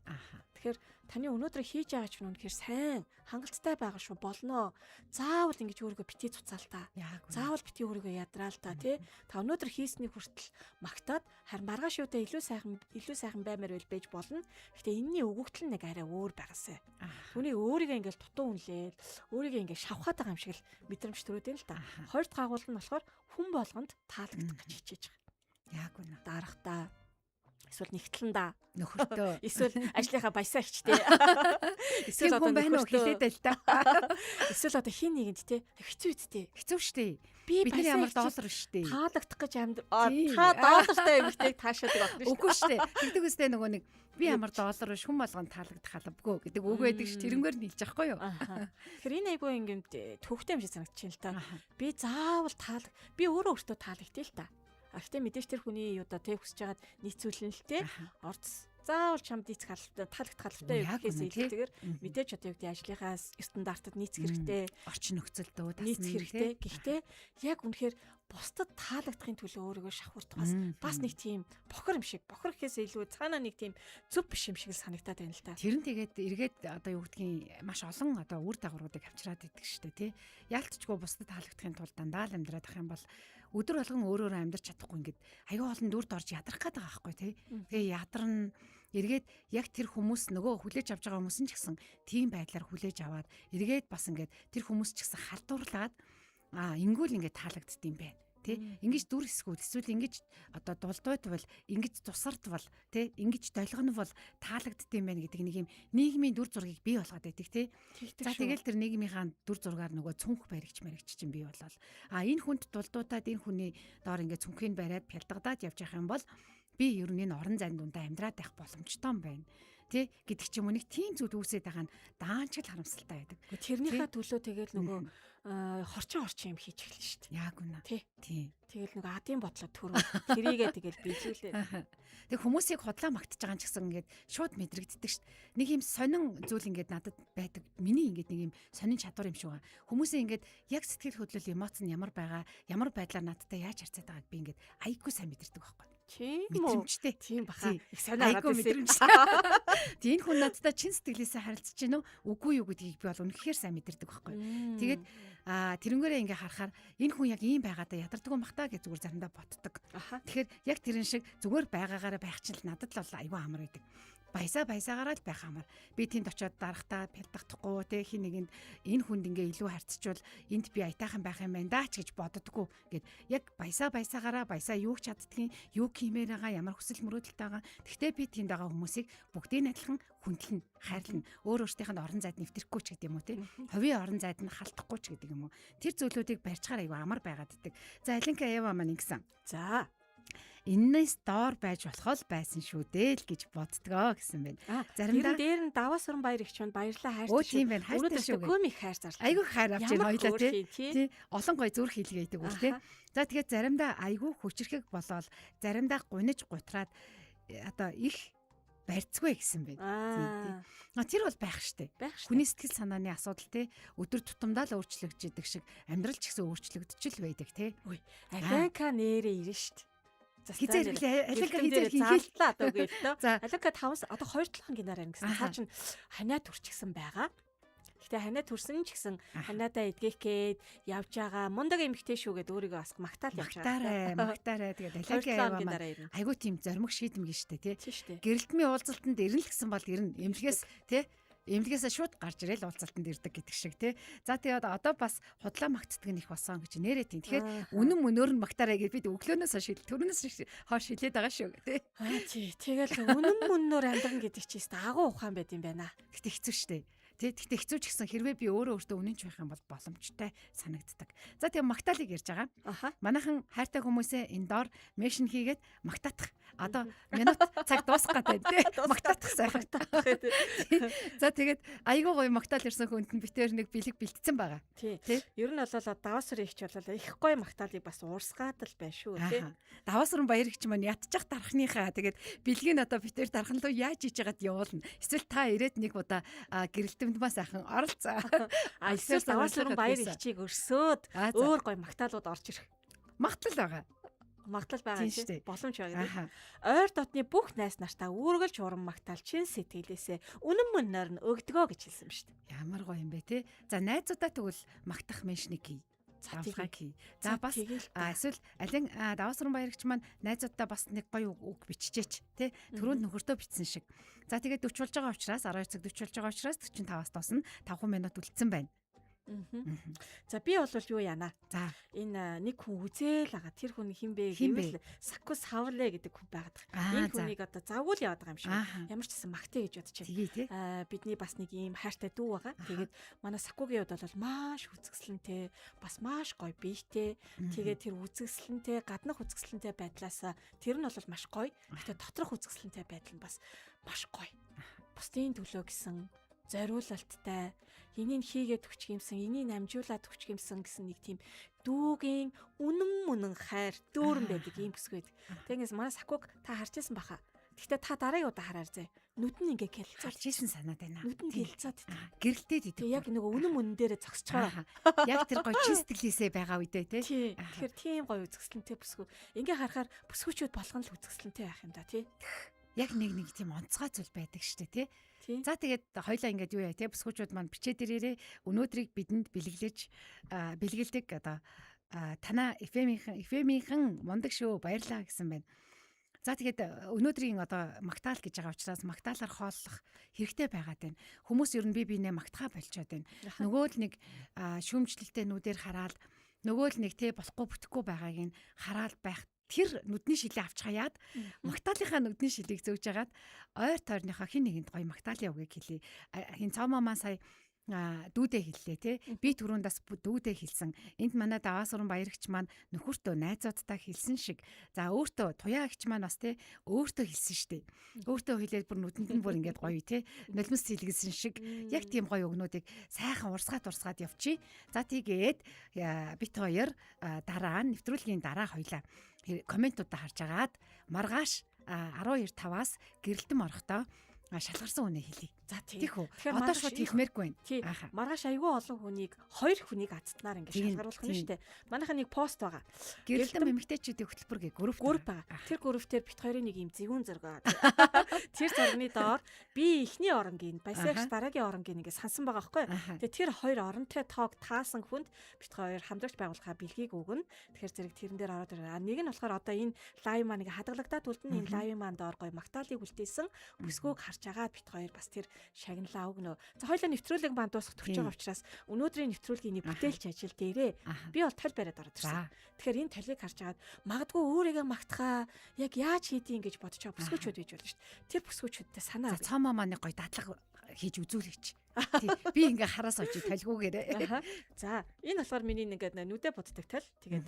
Тэгэхээр таны өнөөдөр хийж байгаа ч үнэхээр сайн, хангалттай байгаа шүү болноо. Заавал ингэж өөрийгөө битгий цуцаал та. Заавал битгий өөрийгөө ядраал та тий. Та өнөөдөр хийсний хүртэл магтаад харин маргааш удаа илүү сайхан баймаар байж болно. Гэхдээ энэний өгөгдөл нэг арай өөр байгаасай. Түүний өөрийгөө ингэж дутуу үнлээл, өөрийгөө ингэж шавхаад байгаа юм шиг л мэдрэмж төрөөд байна л та. Хоёр дахь агуулга нь болохоор хүн болгонд таалагдах гэж хичээж байгаа. Яг үнэ. Дарахтаа эсвэл нэгтлэн да нөхөртөө эсвэл ажлынхаа баясаа хичтэй эсвэл одоо байна уу хэлээд байл та эсвэл одоо хин нэгэнд те хэцүү үсттэй хэцүү штэ би бидний ямар доллар штэ таалагдах гэж та доллартай юмхтэйг таашаадаг байна шүү. Үгүй штэ тэгдэг үстэй нөгөө нэг би ямар доллар биш хүн болгонд таалагдах албагүй гэдэг үг байдаг ш тэрнгээр нийлж байхгүй юу. Тэгэхээр энэ айгүй ингээмд төвхтэй юм шиг санагдчихээн л та. Би заавал би өөрөө өөртөө таалагдтial л та. Гэхдээ мэдээж тэр хүний юудаа тэг хүсэж байгаад нийцүүлэн л те орц заавал чамд нийцэх таалагдах халбтай юу гэхээс илүүтэйгээр мэдээж одоо юу гэдэг ажлынхаа стандартад нийцэх хэрэгтэй, орчин нөхцөлдөө нийцэх хэрэгтэй. Гэхдээ яг үнэхээр бусдад таалагдахын төлөө өөрийгөө шахуурдгаас бас нэг тийм бохор юм шиг бохор гэхээс илүү цаанаа нэг тийм зүв биш юм шиг л санагдаад байна л та. Тэр нь тэгээд эргээд одоо юу гэдгийг маш олон одоо үр дагавруудыг авчираад идэг штэ тий. Яалтчгүй бусдад таалагдахын тулд дандаа л амьдраад ах юм бол өдөр болгон өөрөөрөө амьдарч чадахгүй ингээд аюу олон дүрд орж ядрах гээд байгаа байхгүй тий. Тэгээ ядарна эргээд яг тэр хүмүүс нөгөө хүлээж авч байгаа хүмүүс нь ч гэсэн тийм байдлаар хүлээж аваад эргээд бас ингээд тэр хүмүүс ч гэсэн халдварлаад ингүүл ингээд таалагддсан юм байна. Тэ ингэж дүр хэсгүүд эсвэл ингэж одоо дулдуйтвал ингэж тусардвал тэ ингэж долгонвол таалагддсан юм байна гэдэг нэг юм нийгмийн дүр зургийг бий болгоод байдаг тэ. За тэгэл тэр нийгмийнхаа дүр зургаар нөгөө цүнх баригч чинь бий болол. Энэ хүнд дулдуутаад энэ хүний доор ингээд цүнхийг бариад пялдагдаад явж явах юм бол би ер нь энэ орон зайн дундаа амьдраад байх боломжтой юм байна. Тэ гэдэг ч юм уу нэг тийм зүйл үүсээд байгаа нь даанч л харамсалтай байдаг. Тэрнийхээ төлөө тэгэл нөгөө хорчин юм хийж эхэлнэ шүү дээ. Яг үнэ. Тий. Тэгэл нөгөө адын бодлоо төрөө тэрийгээ тэгэл биелүүлээ. Тэг хүмүүсийг худлаа магтаж байгаа ч гэсэн ингээд шууд мэдрэгддэг шүү дээ. Нэг юм сонин зүйл ингээд надад байдаг. Миний ингээд нэг юм сонин чадвар юм шиг байгаа. Хүмүүсийн ингээд яг сэтгэл хөдлөл эмоц нь ямар байгаа, ямар байдлаар надтай яаж харьцаад байгааг би ингээд айгүй сайн мэдэрдэг байхгүй. Мэдрэмжтэй. Тийм баха. Их санаа гараад мэдрэмжтэй. Тийм хүн надтай чин сэтгэлээсээ харилцаж гинөө үгүй юу гэдгийг би бол үнэхээр сайн мэдэрдэг байхгүй. Тэгээд тэрнгээрээ ингээ харахаар энэ хүн яг ийм байгаадаа ядардаг юм бах та гэж зүгээр заримдаа ботдог. Тэгэхээр яг тэрэн шиг зүгээр байгаагаараа байх чинь л надад л аюу амар байдаг. Баясаагаараа л байх амар. Би тэнд очиод дарахтаа пялдахгүй те хин нэгэнд энэ хүнд ингээ илүү харьцчвал энд би аятайхан байх юм байна даа ч гэж боддоггүй. Гэт яг баясаагаараа баясаа юу ч чаддгийн юу хиймээр байгаа ямар хүсэл мөрөөдөлтэй байгаа. Тэгтээ би тэнд байгаа хүмүүсийг бүгдийг адилхан хүндлэн хайрлна. Өөрөөртийнх нь орон зайд нэвтрэхгүй ч гэдэг юм уу те. Ховийн орон зайд нь халтахгүй ч гэдэг юм уу. Тэр зүйлүүдийг барьцгаар аюу амар байгаад идэг. За Алинка Ева маань ингэсэн. За энэс доор байж болох л байсан шүү дээ л гэж боддгоо гэсэн байна. Заримдаа дээр нь даваа суран баяр ихч байна. Баярлаа хайртай шүү. Тийм байна. Хайртай шүү. Гүмих хайр зарлаа. Айгүй хайр авч байна хоёлаа тий. Олон гой зүрх хийлгээдэг үл тий. За тэгээд заримдаа айгүй хүчрэхэг болоод заримдаа гуниж гутраад одоо их барьцгүй гэсэн байна. Тэр бол байх штэ. Хүний сэтгэл санааны асуудал тий. Өдөр тутамдаа л өөрчлөгдөж идэг шиг амьдрал ч гэсэн өөрчлөгдөж л байдаг тий. Алинка нэрээ ирнэ штэ. Хизээ Алинка хизээ хийлээ одоо гээл тоо. Алинка 5 одоо 2-7 гинаар байна гэсэн. Цаа чин ханаа төрчихсэн байгаа. Гэтэ ханаа төрсөн ч гэсэн ханаадаа эдгэх гээд явж байгаа мундаг эмэгтэй шүү гэд өөрийгөө бас магтаал явж байгаа. Магтаарай. Тэгээд Алинка айгуу тийм зоримог шийдэмгэн штэ тий. Гэрэлтмийн уулзалтанд ирнэ л гэсэн бол ирнэ. Эмнэлгээс тий. Эмнэлгээсээ шууд гарч ирээл уулзалтанд ирдэг гэдэг шиг тий. За тэгээд одоо бас худлаа магтдаг нь их болсон гэж нэрээ тийм. Тэгэхээр үнэн мөнөөр нь магтаарай гэж бид өглөөнөөс төрөнөөс хойш хэлээд байгаа шүү тий. Тий. Тэгэл үнэн мөнөөр амьдран гэдэг чинь агуу ухаан байд юм байна. Гэтэ хэцүү штэ. Тэгтээ хэцүү ч гэсэн хэрвээ би өөртөө үнэнч байх юм бол боломжтой санагддаг. За тэгээ магтаалыг ярьж байгаа. Манайхан хайртай хүмүүсээ энэ доор меншн хийгээд магтаах. Одоо минут цаг дуусах гэдэг тий. Магтаах сайхан. За тэгээд айгүй гоё магтаал ирсэн хүнд нь битээр нэг бэлэг бэлтцсэн байгаа. Тий. Ер нь бол даваасар ихч бол их гоё магтаалыг бас уурсгаад л байна шүү тий. Даваасар баяр ихч маань ятчих дарахныхаа тэгээд бэлгийг одоо битээр дархан руу яаж хийж яагаад явуулна. Эсвэл та ирээд нэг удаа гэрэлтэмд бас сайхан оролцоо. Эсвэл даваасар баяр ихчийг өрсөөд өөр гоё магтаалууд орж ирэх. Магтал байгаа. Магтал байгаа тийм боломж байгаа. Ойр дотны бүх найс нартаа үүргэлж уран магтаал чин сэтгэлээсээ үнэн мөнөөр нь өгдгөө гэж хэлсэн ба шүү дээ. Ямар гоё юм бэ те. За найзуудаа тэгвэл магтах меншнийг хий. Завлгыг хий. За бас эсвэл алин даваасран баярагч маань найзуудаа бас нэг гоё үг биччихээч те. Түрүүнд нөхөртөө бичсэн шиг. За тэгээд 40 болж байгаа учраас 12 цаг 40 болж байгаа учраас 45-аас тоосна 5 минут үлдсэн байна. За би бол юу яана. За энэ нэг хүн үзээл байгаа. Тэр хүн хин бэ гэвэл Сакус Хавле гэдэг хүн байгаад байгаа. Энэ хүнийг одоо завгүй л яваад байгаа юм шиг. Ямар ч гэсэн магтъя гэж бодчихъя. Бидний бас нэг ийм хайртай дүү байгаа. Тэгээд манай Сакугийн хувьд бол маш үзэсгэлэнтэй, бас маш гоё биетэй. Тэгээд тэр үзэсгэлэнтэй, гаднах үзэсгэлэнтэй байдлаасаа тэр нь бол маш гоё. Гэхдээ доторх үзэсгэлэнтэй байдал нь бас маш гоё. Бусдын төлөө гэсэн зориулалттай энийг хийгээд өгчих юмсан, энийг амжуулаад өгчих юмсан гэсэн нэг тийм дүүгийн үнэн хайр дүүрэн байдаг юм бүсгүй байдаг. Тэгээс манай Сакуг та харж ирсэн баха. Гэхдээ та дараагийн удаа хараар зэ. Нүд нь ингээ хэлцээд ирсэн санаад байна. Нүд нь хэлцээд гэрэлтээд идэв. Яг нөгөө үнэн дээрээ зогсож байгаа. Яг тэр гоё чин сэтгэлээсээ байгаа үедээ тий. Тэгэхээр тийм гоё үзэсгэлэнтэй бүсгүй. Ингээ харахаар бүсгүүчүүд болгон л үзэсгэлэнтэй байх юм да тий. Яг нэг тийм онцгой зүйл байдаг штэ тий. За тэгээд хоёлаа ингээд юу яа те бүсгүүчүүд маань бичээд ирээрээ өнөөдрийг бидэнд бэлгэлдэг одоо танаа FM-ийн мундаг шүү баярлаа гэсэн байна. За тэгээд өнөөдрийн одоо магтаал гэж байгаа учраас магтаалаар хооллох хэрэгтэй байгаад байна. Хүмүүс ер нь бие биенээ магтахаа болчиход байна. Нөгөө л нэг шүүмжлэлтэй нүдээр хараад нөгөө л нэг те болохгүй бүтэхгүй байгааг нь хараад байх. Тэр нүдний шилээ авч хаяад магтаалынхаа нүдний шилийг зөөж агаад ойр тойрныхоо хин нэгэнд гоё магтаалын үгийг хэлье. Хин цаамаа сая дүүдээ хэллээ те. Би түрүүндээс дүүдээ хэлсэн. Энд манай даваасран баярагч маань нөхөртөө найзуудтай хэлсэн шиг. За өөртөө туяа агч маань бас те өөртөө хэлсэн штэ. Өөртөө хэлээд бүр нүдэнд нь бүр ингээд гоё те. Нулимс хэлгэсэн шиг. Яг тийм гоё өгнүүдийг сайхан урсгаад явчих. За тэгээд бит хоёр дараа нь нэвтрүүлгийн дараа хоёлаа комментуудаа харж агаад маргааш 12:05-аас гэрэлтэн орохдоо шалгарсан үнэ хэлье. За тийх үү. Одоо шууд хийхмээргүй байна. Маргааш айгүй олон хүнийг, 2 хүнийг азтнаар ингэж шалгаруулах нь шүү дээ. Манайхаа нэг пост байгаа. Гэрэлтэн эмэгтэйчүүдийн хөтөлбөр гэх групп байгаа. Тэр группээр бит хоёрын нэг юм зэгүүн зураг. Тэр зурганы доор би эхний оронгийн, баясагч дараагийн оронгийн ингэ сансан байгаа байхгүй. Тэгээ тэр хоёр оронтой тоог таасан хүнд бит хоёр хамтрагч байгуулахаа бэлгийг өгнө. Тэгэхээр зэрэг тэрэн дээр ороод ирээ. Нэг нь болохоор одоо энэ лайв маань ингээ хадгалагдаад үлдэн энэ лайв маань доор гоё магтаалыг үлдээсэн бүсгүйг харж агаад бит хоёр бас тэр шагналаа өгнө. За хоёлаа нэвтрүүлэг маань дуусах төрж байгаа учраас өнөөдрийн нэвтрүүлгийн нэг бүтээлч ажил дээрээ би бол тал бариад ороод ирсэн. Тэгэхээр энэ талыг харж агаад магадгүй өөрийгөө магтахаа яг яаж хийдیں гэж бодож байгаа бүсгүүчүүд байж болно шүү дээ. Тэр бүсгүүчүүдтэй санаа. За цаамаа маань гоё дадлага хийж үзүүлэгч. Би ингээ хараас очиж талгүйгээрээ. За энэ болохоор миний ингээд нүдэ боддог тал. Тэгээд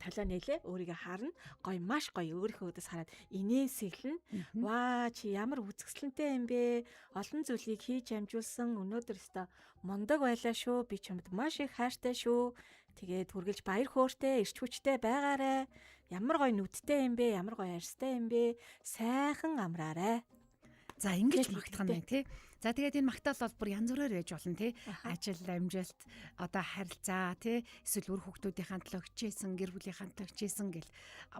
талаа нээлээ өөрийгөө харна гоё маш гоё өөрийнхөө өдөөс хараад инээсэглэн ваа чи ямар үзэсгэлэнтэй юм бэ олон зүйлийг хийж амжуулсан өнөөдөр өстө мундаг байлаа шүү би чамд маш их хайртай шүү тэгээд хүргэлж баяр хөөртэй эрч хүчтэй байгаарэ ямар гоё нүдтэй юм бэ ямар гоё арьстай юм бэ сайхан амраарэ. За ингэж магтах нь тий. За тэгээд энэ магтаал бол бүр янз бүрээр яж болно тий. Ажил, амжилт, одоо харилцаа тий. Эсвэл үр хүүхдүүдийн төлөө хичээсэн, гэр бүлийн төлөө хичээсэн гэл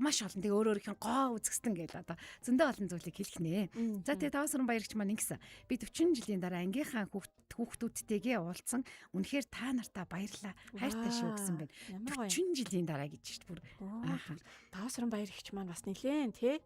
маш олон. Тэгээ өөр өөрийнх нь гоо үзэсгэлэн гэл одоо зөндөө олон зүйлийг хэлэх нэ. За тэгээд даваасран баярагч маань ингэсэн. Би 40 жилийн дараа ангийнхаа хүүхдүүдтэйгээ уулзсан. Үнэхээр та нартаа баярлаа. Хайртай шүү гэсэн байна. 40 жилийн дараа гэж шүү бүр. Даваасран баярагч маань бас нилээн тий.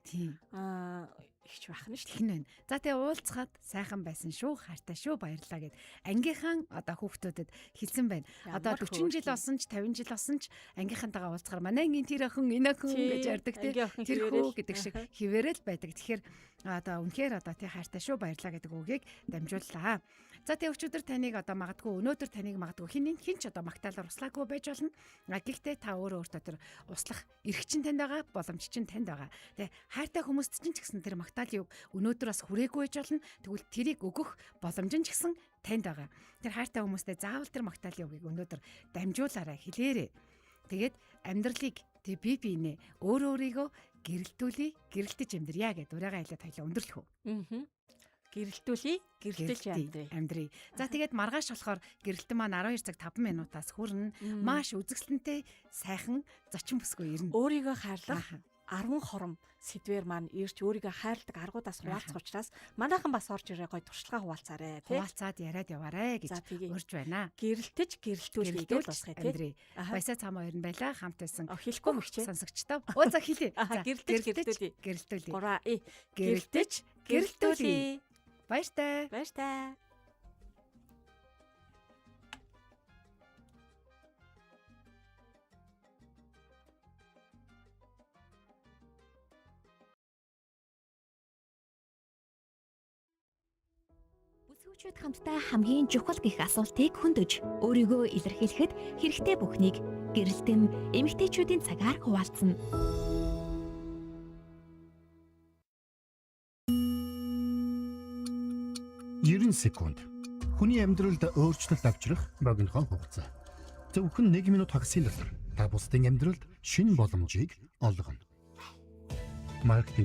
Ихч байх нь шүү дээ. За тэгээ уулзахад сайхан байсан шүү, хайртай шүү, баярлалаа гэд ангийнхан одоо хүүхдүүдэд хэлсэн байна. Одоо 40 жил болсон ч 50 жил болсон ч ангийнхантайгаа уулзахаар манай ангийн тэр охин энэ охин гэж ярьдаг тэр хүү гэдэг шиг хിവэрэл байдаг. Тэгэхээр одоо үнэхээр одоо тий хайртай шүү, баярлалаа гэдэг үгийг дамжууллаа. За тэгээ өчигдөр таныг одоо магадгүй өнөөдөр таныг магадгүй хин ч одоо магтаалаар услаагүй байж болно. Гэхдээ та өөрөө тэр услах эрх чинь танд байгаа, боломж чинь танд байгаа. Тэгээ хайртай хүмүүст чинь ч гэсэн тэр магтаалыг өнөөдөр бас хүрээгүй байж болно. Тэгвэл тэрийг өгөх боломж нь ч гэсэн танд байгаа. Тэр хайртай хүмүүстээ заавал тэр магтаалын үгийг өнөөдөр дамжуулаарай, хэлээрэй. Тэгээд амьдралыг тэг бие биенээ өөрийгөө гэрэлтэж амьдрья гэдэг урайгаа хэлээд хоёлаа өндөрлөх үү. Гэрэлтүүлээ, гэрэлтэж амьдрий. За тэгээд маргааш болохоор гэрэлтэн маань 12 цаг 5 минутаас хүрнэ. Маш үзэсгэлэнтэй сайхан зочин бүсгүй ирнэ. Өөрийгөө хайрлах 10 хором сэдвэр маань ирж өөрийгөө хайрладаг аргуудаас хуваалцах учраас манайхан бас орж ирээ гоё туршлагаа хуваалцаарэ тий. Хуваалцаад яриад яваарэ гэж урьж байна. Гэрэлтэж гэрэлтүүлээ гэж босгоё тий. Баясаа цаамаа хоёр нь байла хамт байсан. Хэлэхгүй мөгчээ. Сонсогчдоо. Оо за хэлээ. Гэрэлтэж гэрэлтүүлээ. 3 гэрэлтэж гэрэлтүүлээ. Баяртай. Баяртай. Бүсгүйчүүд хамтдаа хамгийн чухал гэх асуултыг хөндөж, өөрийгөө илэрхийлэхэд хэрэгтэй бүхнийг гэрэлтэм эмэгтэйчүүдийн цагаар хуваалцсан. 90 секунд. Хүний амьдралд өөрчлөлт авчрах богинохон хугацаа. Зөвхөн 1 минут хагасын дотор та бусдын амьдралд шинэ боломжийг олгоно. Маркетинг